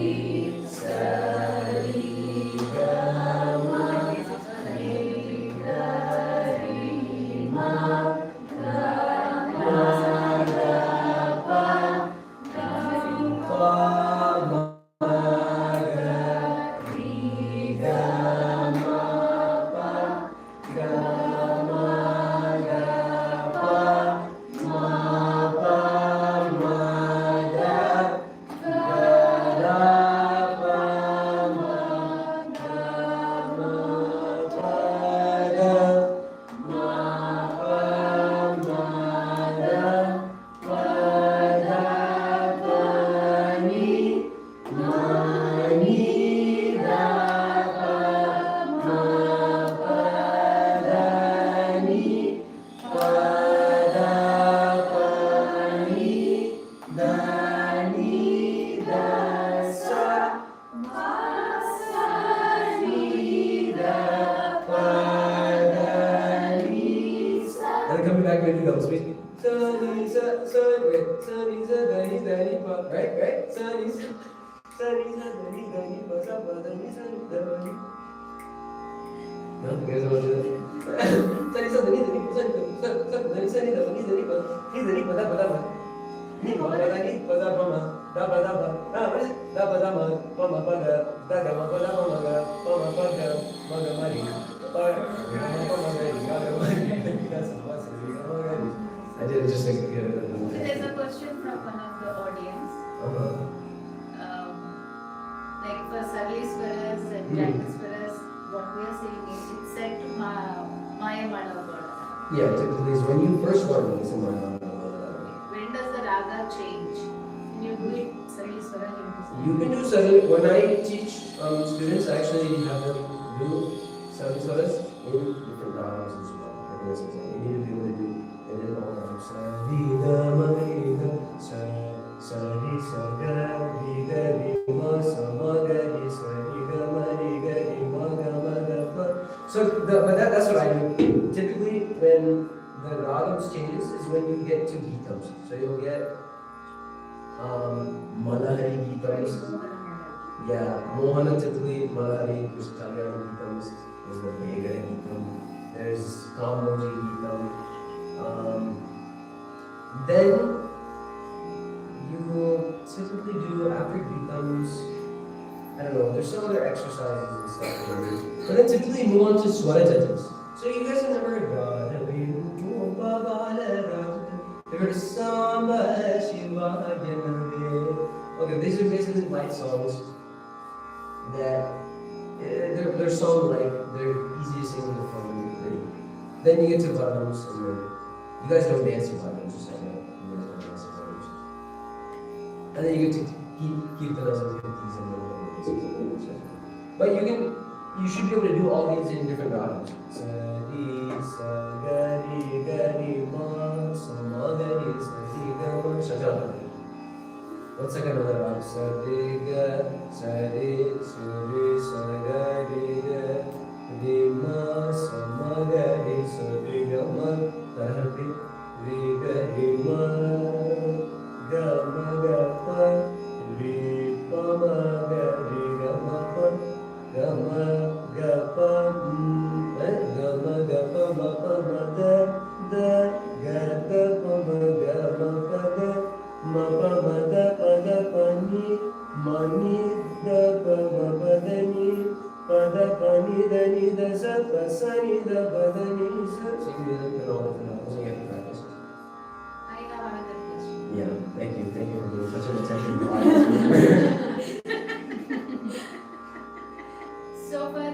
ma, pa, ga, ma, ga, pa, ma, pa, ma, ga, ga, da, pa, ma, ga, ma, pa, ga, ma, pa, ma, da, pa, da, pa, ni, ma, ni, da, pa, ma, pa, da, ni, pa, da, pa, ni, da, ni, da, sa, ma, sa, ni, da, pa, da, ni, sa. And then coming back with you those, please. Sa, ni, sa, wait. Sa, ni, sa, da, ni, pa. Right? Sa, ni, sa, da, ni, pa, sa, pa, da, ni, sa, da, ni. No, you guys don't want to do that? Sa, ni, sa, da, ni, pa, sa, da, ni, sa, ni, da, ni, pa, ni, da, ni, pa, da, pa, da, pa. Ni, pa, da, ni, pa, da, pa, ma, da, pa, da, pa. What is it? Da, pa, da, ma, pa, ma, pa, ga, da, ga, ma, pa, da, pa, ma, ga, pa, ma, pa, ga, ma, ga, ma, ri. Pa, ga, ma, pa, ma, ga, ri, ga, ga, ma, ri. That's the last thing, ga, ma, ga, ri. I did it just like to get it. So there's a question from one of the audience. Like for Sarliswaras and Jackaswaras, what we are saying is it's said to Maya Manavada. Yeah, typically is when you first learn this in my When does the raga change? Can you do it Sarliswara? You can do Sarli. When I teach students, I actually have them do Sarliswaras in different ragas as well. Like this, you need to be able to do it in all ragas. Sa, di, da, ma, ri, da, sa, ri, sa, ga, ri, ga, ri, ma, sa, ma, ga, ri, sa, ri, ga, ma, ri, ga, ri, ma, ga, ma, ga, pa. So, but that's what I do. Typically, when the ragams changes is when you get to Geetams. So you'll get Malahari Geetams. Yeah, Mohana Chitli, Malahari, Krishnagari Geetams. There's the Begare Geetam. There's Kamoji Geetam. Then you typically do after Geetams. I don't know, there's some other exercises and stuff. But then typically you move on to Swara judges. So you guys have never heard okay, these are basically light songs that they're song-like, they're easy to sing in the phone. Then you get to Varnams, and then you guys don't dance to Varnams, just like that. You guys don't dance to Varnams. And then you get to keep the lessons and keys and but you should be able to do all these in different ragas. Sa di sa ga di ma sa ma ga di sa di ga ma sa ga. What's like another raga? Sa di ga sa di sa ga di ma sa ma ga di sa di ga ma ta di ga di ma ga pa ri pa ma ga ri ga ma pa ga ma ga pa ma pa ma da ga da pa ma ga ma pa da ma pa ma da pa ni ma ni da pa ma pa da ni pa da pa ni da sa pa sa ni da pa da ni sa. Sing with it and all different levels. You have to practice. I have another question. Yeah, thank you for being such an attention. So far,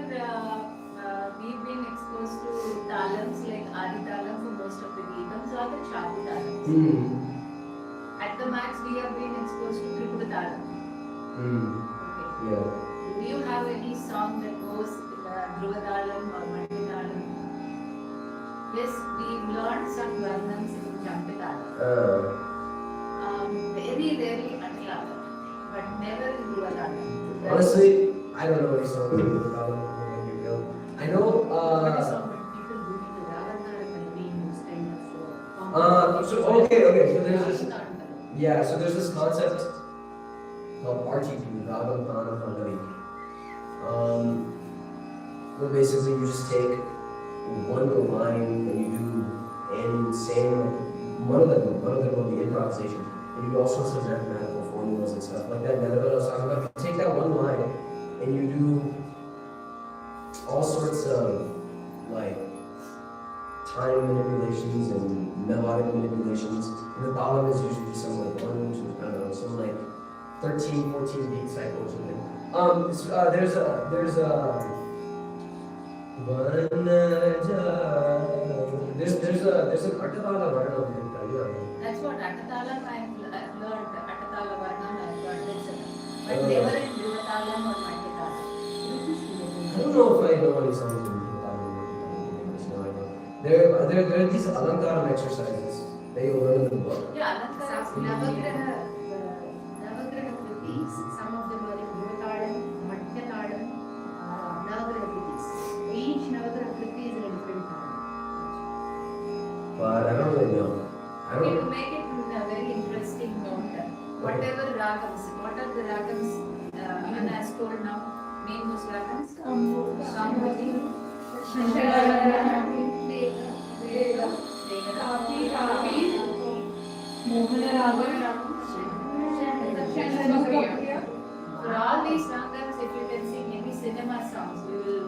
we've been exposed to talams like Adi talam for most of the Geetams or the Chadi talams. At the max, we have been exposed to Tripura talam. Okay. Yeah. Do you have any song that goes in Dhruva talam or Mandi talam? Yes, we've learned some varnams in Jampi talam. Very rarely Atala, but never in Dhruva talam. Honestly, I don't know any song in Dhruva talam. I know. What is song that people do in the Raga talam and means kind of So okay. So there's this. Yeah. So there's this concept called RTP, Ragam Tana Pangari. Where basically you just take one line and you do and same one of them will be improvisation. And you do all sorts of mathematical formulas and stuff like that. That's what I was talking about. You take that one line and you do all sorts of like time manipulations and melodic manipulations. And the talam is usually some like 1, 2, I don't know, some like 13, 14 beat cycle or something. There's a there's an Artatala Varna. That's what Atatalam I've learned. Atatala Varna I've learned it. But never in Dhruva talam or Mandi talam. I don't know if I know any songs in There are these Alankaram exercises that you learn in the book. Yeah, Navagraha Kritis. Some of them are in Dhruva talam, Mandi talam, Navagraha Kritis. Each Navagraha Kriti is in a different talam. But I don't really know. To make it a very interesting note, whatever ragams, what are the ragams Anna has told now? Name those ragams? Kamvati, For all these ragams, if you can sing any cinema songs, we will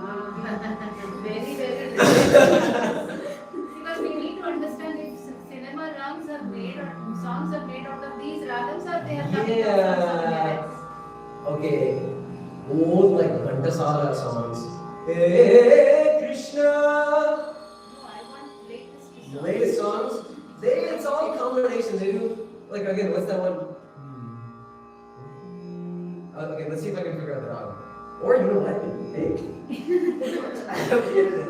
very, very because we need to understand if cinema songs are made out of these ragams or they are coming out from somewhere else. Okay, old like Ghantasala songs. Hey Krishna. No, I want latest songs. Latest songs. It's all combinations. They do like again. What's that one? Okay, let's see if I can figure out the ragam. Or you know what? Hey. I have to get it.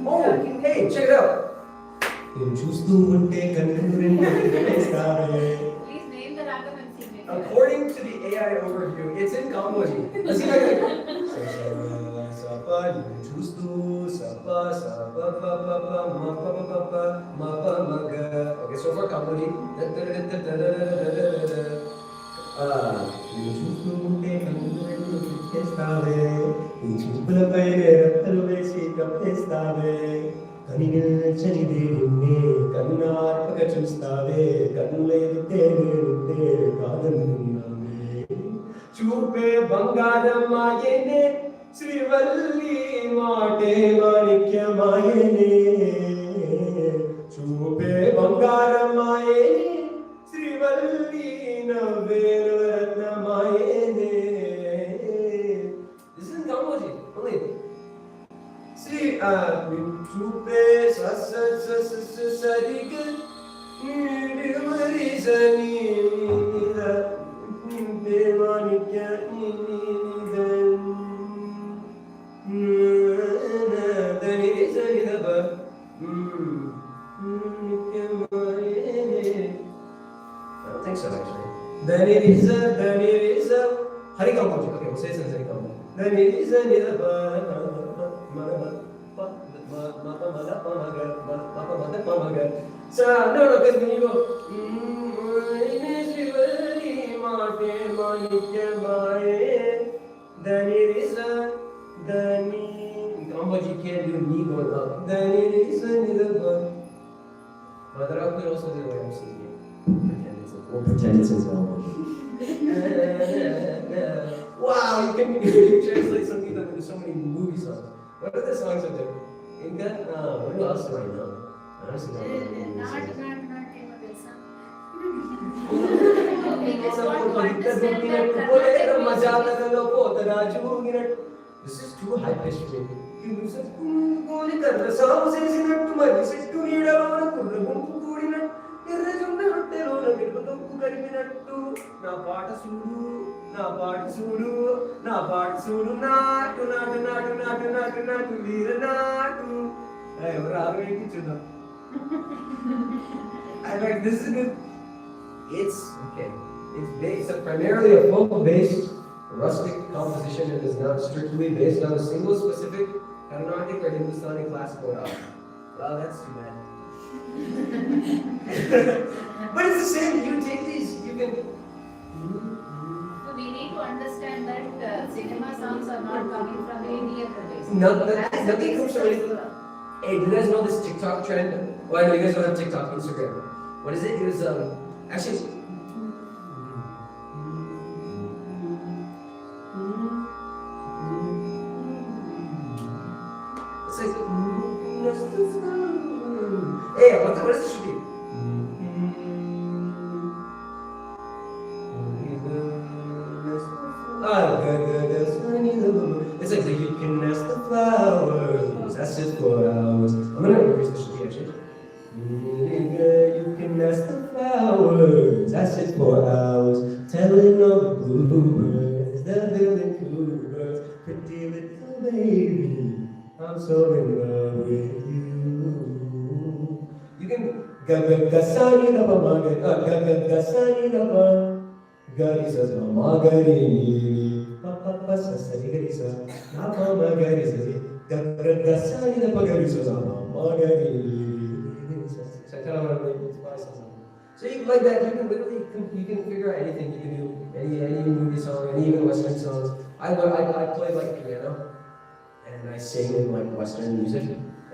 Oh, hey, check it out. Please name the random and sing it. According to the AI overview, it's in Kamboji. Let's see if I can. Okay, so for Kamboji. కన్నార్పక చూస్తావే కన్నులైతే కాదనున్నామే చూపే బంగారమాయనే శ్రీవల్లి మాటే మాణిక్యమాయనే చూపే బంగారమాయనే శ్రీవల్లి నవ్వే రత్నమాయనే. This is in Kamboji, believe me. See, chupe sa sarigal nidimari zani nida devanikya nidan dani zani daba nikyamaye. I don't think so actually. Dani riza Hari Kamboji. Okay, we'll say it in Hari Kamboji. Dani riza nidaba no, because when you go, then it is a, then in Kamboji you can't do me going up. Then it is a little Mother Up will also do what I'm saying. We'll pretend it's in Kamboji. Wow, you can translate something that into so many movie songs. What are the songs of there? What else do I know? Honestly, I don't know. This is too high pitched for me. నా పాట చూడు నాటు వీర నాటు ఎవరు ఆరోగ్యం చూద్దాం. I like this is good. It's okay. It's primarily a folk-based rustic composition and is not strictly based on a single specific Carnatic or Hindustani classical rock. Well, that's too bad. But it's the same. You take these, you can. So we need to understand that cinema songs are not coming from any other place. Nothing comes from anything. Hey, do you guys know this TikTok trend? Well, I know you guys don't have TikTok, Instagram. What is it? It was actually. It's like. Hey, what is this should be? It's like you can nest the flowers. That's just 4 hours. I'm gonna increase the should be actually. You can nest the flowers. That's just 4 hours. Telling all the bluebirds they're building cool birds. Pretty little baby, I'm so in love with you. You can gasani da ba gasani da ba gari sa ma gari pa sa sa gari sa na ma gari sa gasani da ba gari sa ma gari. So you like that, you can literally you can figure out anything. You can do any movie song, any even Western songs. I play like piano and I sing in like Western music.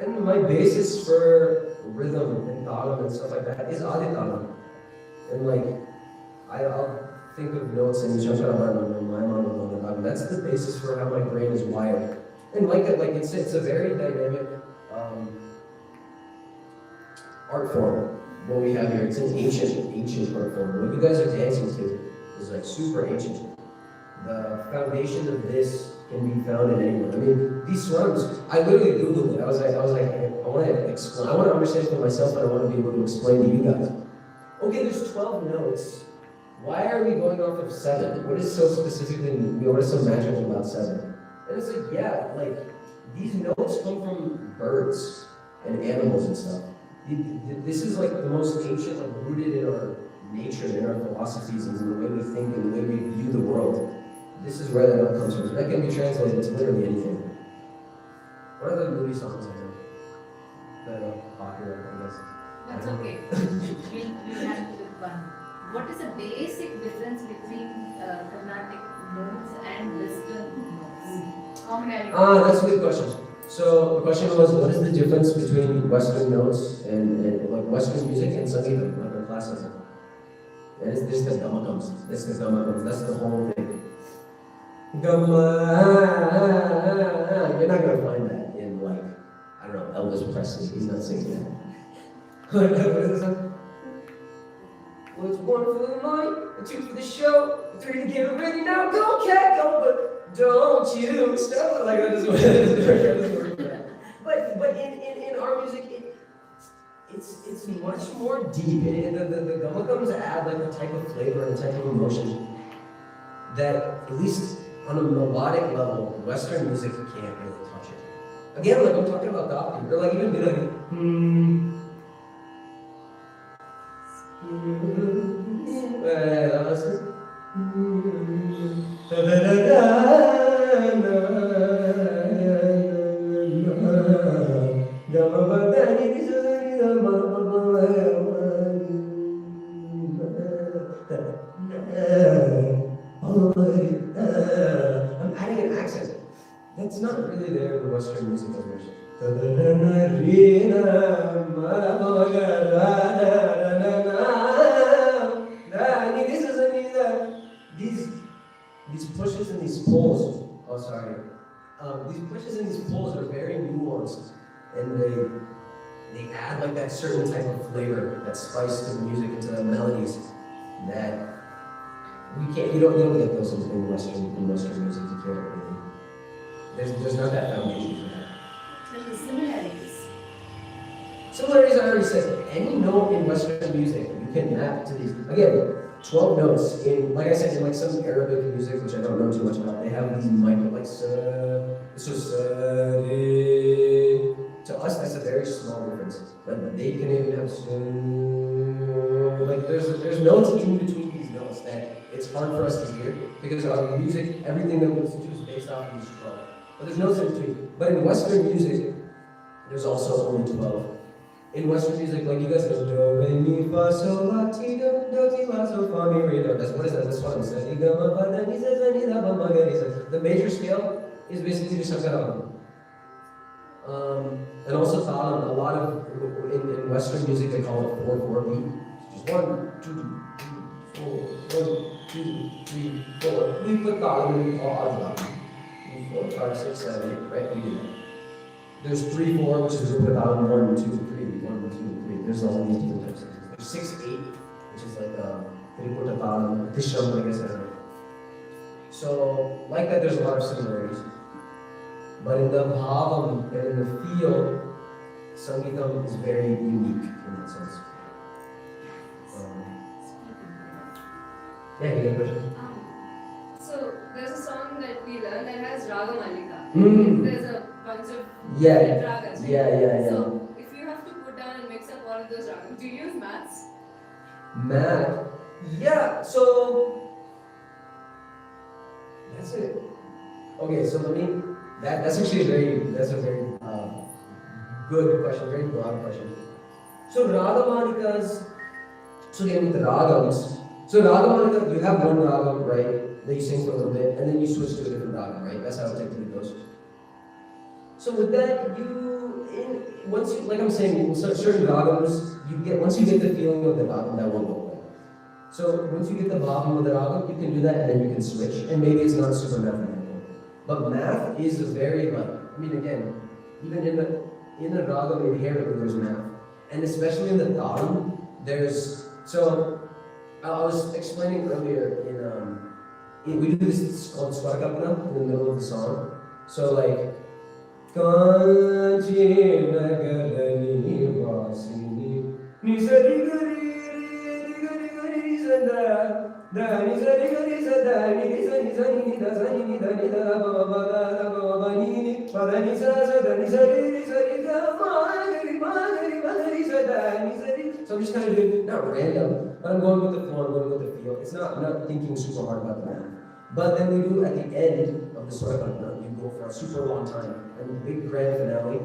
And my basis for rhythm and talam and stuff like that is Adi talam. And like I'll think of notes and that's the basis for how my brain is wired. And like that, like it's a very dynamic art form. What we have here, it's an ancient art form. What you guys are dancing to is like super ancient. The foundation of this can be found in anyone. I mean, these swarms, I literally Googled it. I was like, I want to explain, I want to understand for myself, and I want to be able to explain to you guys. Okay, there's 12 notes. Why are we going off of 7? What is so specifically, what is so magical about 7? And it's like, yeah, like, these notes come from birds and animals and stuff. This is like the most ancient, like rooted in our nature, in our philosophies, and in the way we think, and the way we view the world. This is where that all comes from. That can be translated to literally anything. What are the movie songs I know that are popular, I guess? That's okay. We'll handle it one. What is the basic difference between Carnatic notes and Western notes? How many are you? That's a good question. So the question was, what is the difference between Western notes and like Western music and Sangeeta, like our classicism? And it's this the gamakams. This is gamakams. That's the whole thing. Gamma. You're not gonna find that in like, I don't know, Elvis Presley. He's not singing that. What is this one? Well, it's one for the night, 2 for the show, 3 to get ready. Now go, cat, go, but don't you stop. Like that doesn't work. But in our music, it's much more deep. The gamakams add like a type of flavor and a type of emotion that, at least on a melodic level, Western music can't really touch it. Again, like I'm talking about Dopey, or like even like I'm adding an accent. That's not really there in the Western music version. These pushes and these pulls. Oh, sorry. These pushes and these pulls are very nuanced, and they add like that certain type of flavor, that spice to the music and to the melodies that we can't. You don't get those in Western music. You can't really. There's not that foundation for that. And the similarities. Similarities, I already said. Any note in Western music you can map to these. Again, 12 notes in, like I said, in like some Arabic music, which I don't know too much about. They have these micro, like to us, that's a very small difference. But they can even have like there's notes in between these notes that it's hard for us to hear because our music, everything that we listen to is based off of these 12. But there's notes in between. But in Western music, there's also only 12. In Western music, like you guys know, do, re, mi, fa, sol, la, ti, do, ti, la, sol, fa, mi, re, do. That's what is that? That's what it says. The major scale is basically just Sankaram. And also talam. A lot of in Western music they call it 4/4 beat. Just 1, 2, 3, 4, 1, 2, 3, 4. We put talam and we call adla. 4, 5, 6, 7, 8, right? We do that. There's 3, 4, which is Rupa Talam, 1, 2, 3, 1, 2, 3. There's all these different types of things. There's 6, 8, which is like Rupa Talam, Tisham, I guess I don't know. So, like that, there's a lot of similarities. But in the bhavam and in the feel, Sangeetam is very unique in that sense. Yeah, you got a question? So there's a song that we learn that has Raga Malika. Mm. There's a bunch of Yeah. different ragas. Right? Yeah. So if you have to put down and mix up all of those ragas, do you use maths? Math? Yeah, so that's it. Okay, so let me. That's actually a very good question, very broad question. So Ragamanikas. So again with the ragams. So Ragamalika, you have one ragam, right, that you sing for a little bit, and then you switch to a different ragam, right? That's how it typically goes. So with that, once you, like I'm saying, with certain ragams, once you get the feeling of the ragam, that won't go away. So once you get the bhavam of the ragam, you can do that, and then you can switch, and maybe it's not super mathematical. But math is a very, again, even in the ragam, inherently there's math. And especially in the talam, I was explaining earlier we do this, it's called Swargapna in the middle of the song. So like, Kanchi Nagarani Vasini Nisari Gari Sada Dani Sari Gari Sada Nisa Nisani Dasani Nidani Baba Baba Nini Padani Sasa Dani Sari Sari Magari Magari Magari Sada Nisari. So I'm just kind of doing, not random, But I'm going with the flow, I'm going with the feel. I'm not thinking super hard about the math. But then we do at the end of the Swaratana, you go for a super long time. And the big grand finale,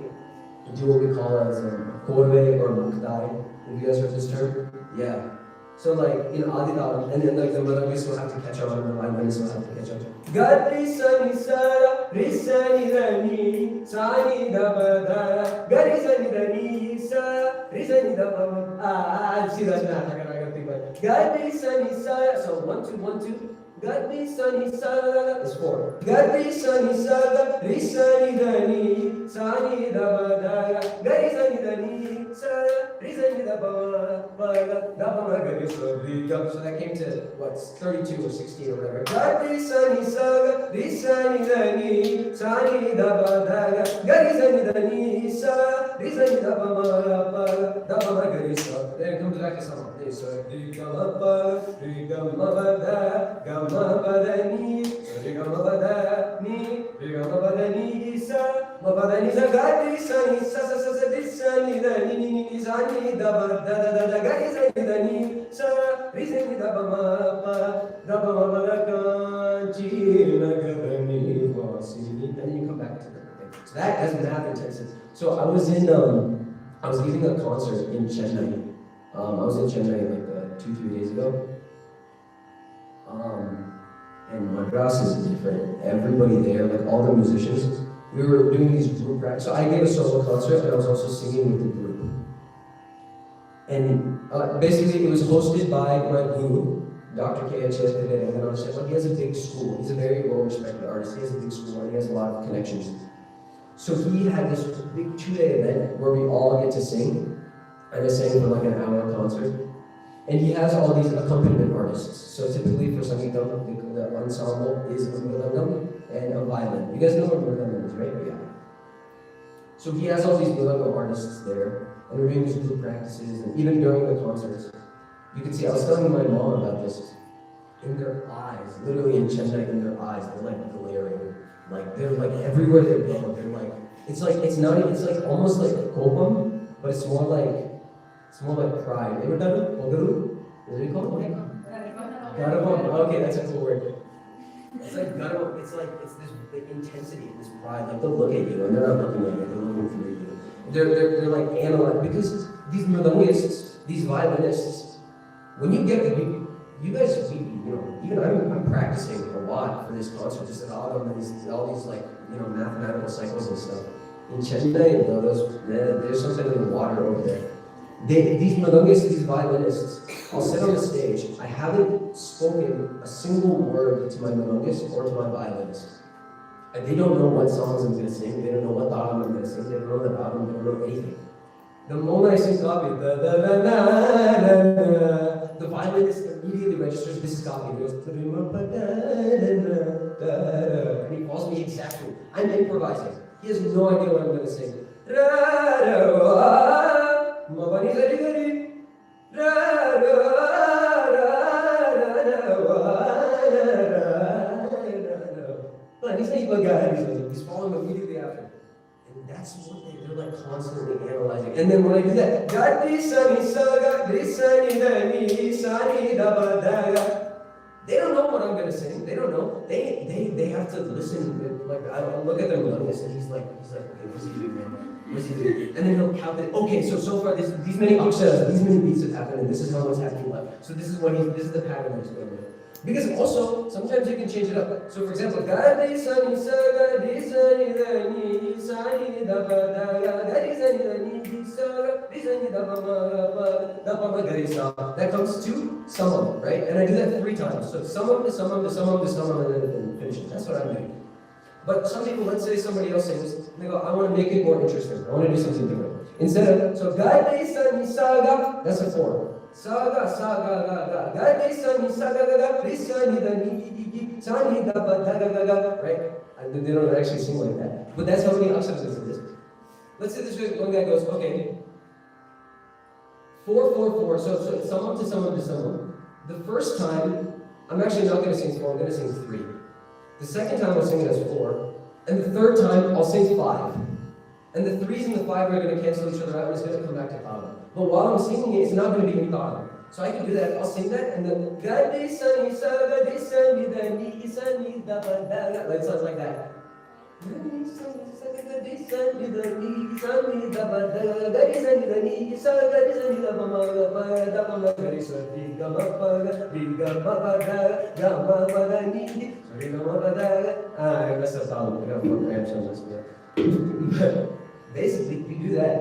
you do what we call as Korve or Muktai. Have you guys heard this term? Yeah. So like in Adidalam, and then like the Madagis will have to catch on, and the Linemen will have to catch on. Gadi sani sara, risani rani, sani da bada, gadi sani rani sa, risani da bada. See that's math. I gotta think about it. Gadi sani sara. So 1 2 1 2. Gadi sani sara is 4. Gadi sani sara, risani rani, sani da bada, gadi sani rani sa, risani da bada. So that came to what, 32 or 16 or whatever. Gadi sani saga, risani dani, sani da badaga, gadi sani dani sa, risani da bama gadi sa. Then it comes back to some. So gama bada, gama badani, gama badani, gama badani sa, mabadani sa gadi sani sa risani dani ni sani da bada. Gadi sani dani sa, risani da bama and then you come back to the thing. So that has math intensive. So I was giving a concert in Chennai. I was in Chennai like 2-3 days ago. And Madras is different. Everybody there, like all the musicians, we were doing these group practice. So I gave a solo concert and I was also singing with the group. And basically it was hosted by my guru, Dr. K.H. And then I said, well, he has a big school. He's a very well-respected artist. He has a big school and he has a lot of connections. So he had this big 2-day event where we all get to sing. And I sang for like an hour concert. And he has all these accompaniment artists. So typically for Sangeetam, the ensemble is a mridangam and a violin. You guys know what mridangam is, right? Yeah. So he has all these mridangam artists there. And we're doing these group practices. And even during the concerts, you can see, I was telling my mom about this. In their eyes, literally in Chennai, in their eyes, they're like glaring. Like they're like everywhere they go, they're like, it's like almost like kopam, but it's more like pride. Ever done it? Ogaru? Is it called? Garavam. Okay, that's a cool word. It's like garavam. It's this like, intensity, this pride. Like they'll look at you and they're not looking at you, they're looking through you. They're like analyzing, because these mridangists, these violinists, when you get you guys, even I'm practicing a lot for this concert, just all these like, mathematical cycles and stuff. In Chennai, there's something in the water over there. These mridangists, these violinists, I'll sit on the stage, I haven't spoken a single word to my mridangist or to my violinist. And they don't know what songs I'm going to sing, they don't know what dharma I'm going to sing, they don't know the dharma, they don't know anything. The moment I sing copy, the violinist immediately registers this is copy. He goes, and he calls me exactly. I'm improvising. He has no idea what I'm going to sing. He's following immediately after. And that's what they're like constantly analyzing. And then when I do that, they don't know what I'm gonna sing. They don't know. They have to listen. Like I look at their melodies and he's like, okay, what's he doing, man? What's he doing? And then he'll count it. Okay, so far these many upsets, these many beats have happened, and this is how much happening left. So this is the pattern I'm going with. Because also, sometimes you can change it up. So for example, that comes to summum, right? And I do that 3 times. So summum to summum to summum to summum, and then finish it. That's what I'm doing. But some people, let's say somebody else sings, and they go, I want to make it more interesting. I want to do something different. Instead of, so that's a 4. Saga, right? They don't actually sing like that. But that's how many aksharas it is. Let's say this one guy goes, okay, 4, 4, 4, so summum to summum to summum. The first time, I'm actually not going to sing 4, I'm going to sing 3. The second time I'll sing it as 4. And the third time, I'll sing 5. And the 3s and the 5 are going to cancel each other out, and it's going to come back to Tala. But while I'm singing it, it's not going to be in Tala. So I can do that. I'll sing that, and then Gadi Sani Saga Sani Dani Sani Daba. Like sounds like that. I messed up all of it. Basically, if you do that,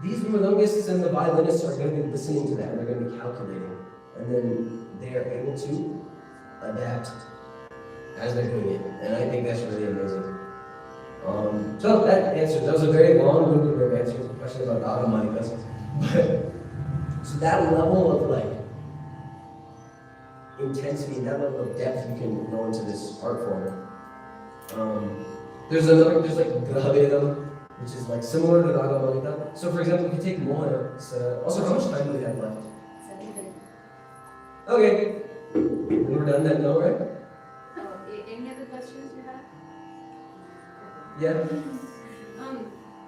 these melodists and the violinists are going to be listening to that, and they're going to be calculating, and then they are able to adapt as they're doing it, and I think that's really amazing. So that was a very long-winded way of answering the question about automaticas. So that level of like intensity, that level of depth you can go into this art form. There's like Gravedam, which is like similar to Ragamalika. So for example, if you take Mohan, also how much time do we have left? 7 minutes. Okay, we're done then, no, right? Any other questions you have? Yeah.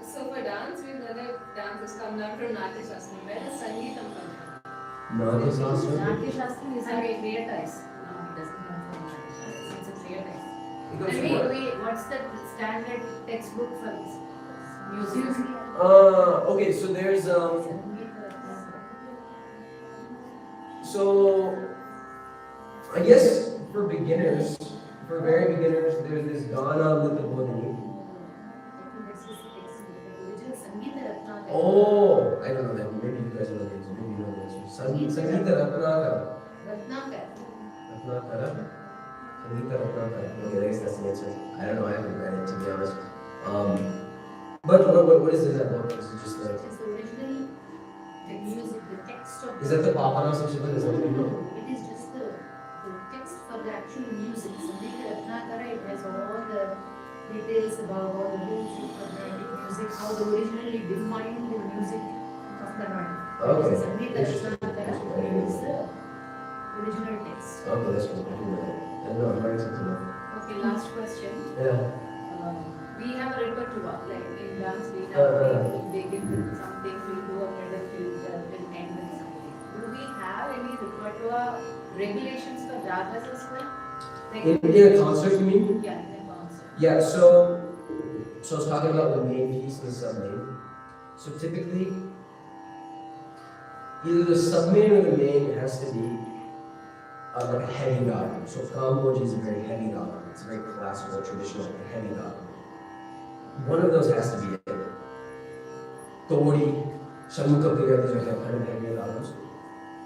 So for dance, we've learned that dance has come down from Natya Shastra. Where does Sangeetam come from? Natya Shastra? Natya Shastra is like creatized. No, it doesn't come from Natya Shastra. It's a creatized. It goes And to what? what's the standard textbook for this? Music. Okay, so there's so I guess for beginners, for very beginners, there's this Gana Lithabodhini. Oh, I don't know that. Maybe you guys know this. Maybe you know this. Sangeeta Ratnakara. Ratnakara. Sangeeta Ratnakara. Okay, I guess that's the answer. I don't know. I haven't read it, to be honest. But what is in that book? Is it just like? It's originally the music, the text of. Is that the Papanas of Shiva? Is that what you know? It is just the text for the actual music. Sangeeta Ratnakara, it has all the details about all the rules of Carnatic music, how they originally defined the music of Carnatic. Okay. Sangeeta Ratnakara is the original text. Okay, that's cool. I didn't know that. I don't know. I'm learning something new. Okay, last question. Yeah. We have a repertoire, like in dance we have begin with something, we do a middle field, we'll end with something. Do we have any repertoire regulations for ragas as well? Like In a concert, you mean? Yeah, in a concert. Yeah, so I was talking about the main piece and the sub-main. So typically, either the sub-main or the main has to be like a heavy rag. So Kamboja is a very heavy rag. It's a very classical, traditional, heavy rag. One of those has to be it. Tori, Shamukha Priya, these are kind of heavy ragas.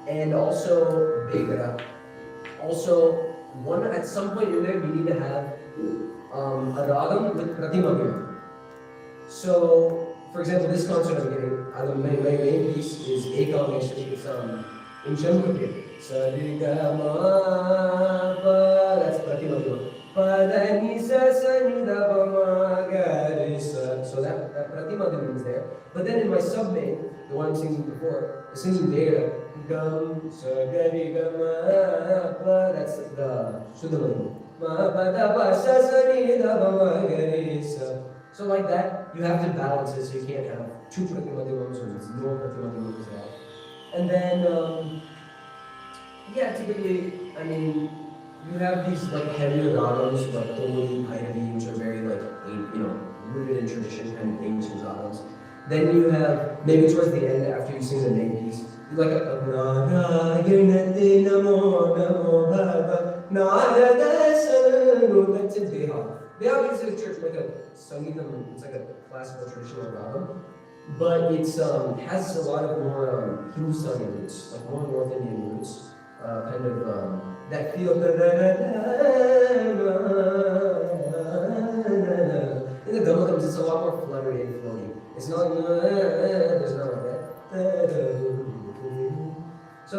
And also Begra. Also, at some point in there, we need to have a ragam with pratimagya. So, for example, this concert I'm giving, my main piece is Ekam, actually, it's in Shamukha. Sarigama, that's pratimagya. So that pratimagya is there. But then in my sub-main, the one I'm singing before, I'm singing Veda. Gam, sa, gari, gama, that's the Shuddhamadhyam. So like that, you have to balance it, so you can't have two pratimadhyams or no pratimadhyams at all. And then, typically, I mean, you have these like heavier ragams, like Tori, Bhairavi, which are very like, rooted in tradition, kind of ancient ragams. Then you have, maybe towards the end, after you sing the main piece, you like a Narayanate Namo Namo Bhava Narada Sanu. That's in Behav. Behav is a church, like a Sangeetam, it's like a classical traditional ragam. But it has a lot of more Hindustani roots, like more North Indian roots. Kind of that feel. In the Gamakams, it's a lot more fluttery and floaty. It's not like there's not like that. So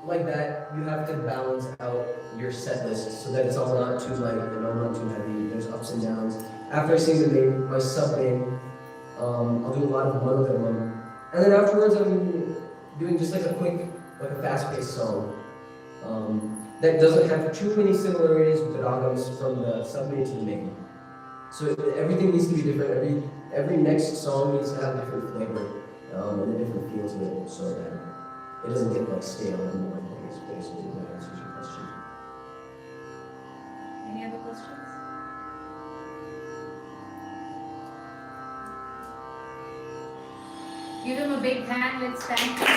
like that, you have to balance out your set list so that it's all not too light and all not too heavy. There's ups and downs. After I sing the main, my sub main, I'll do a lot of monodharma, and then afterwards I'm doing just like a quick, like a fast-paced song that doesn't have too many similarities with the ragams from the sub-main to the main. So everything needs to be different. Every next song needs to have a different flavor. and the different fields of it, so that it doesn't get like stale and more. It's basically what answers your question. Any other questions? Give him a big hand. Let's thank him.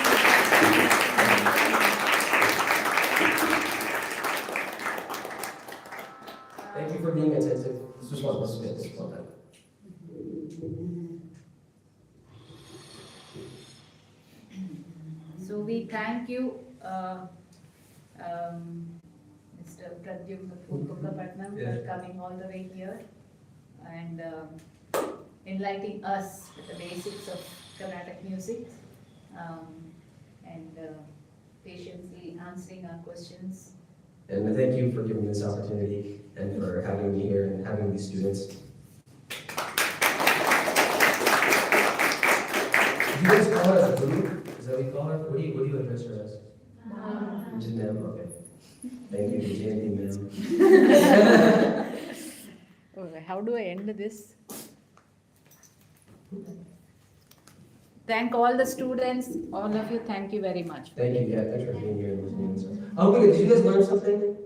Thank you for being attentive. This was fun. This was fun. So we thank you, Mr. Pradyumna Purpatnam, for coming all the way here and enlightening us with the basics of Carnatic music and patiently answering our questions. And thank you for giving this opportunity and for having me here and having these students. Do you guys call her as a group? Is that what you call her? What do you address her as? Just ma'am, okay. Thank you, Jayanti ma'am. Okay, how do I end this? Thank all the students, all of you, thank you very much. Thank you, yeah, thanks for being here and listening. Oh, wait, did you guys learn something?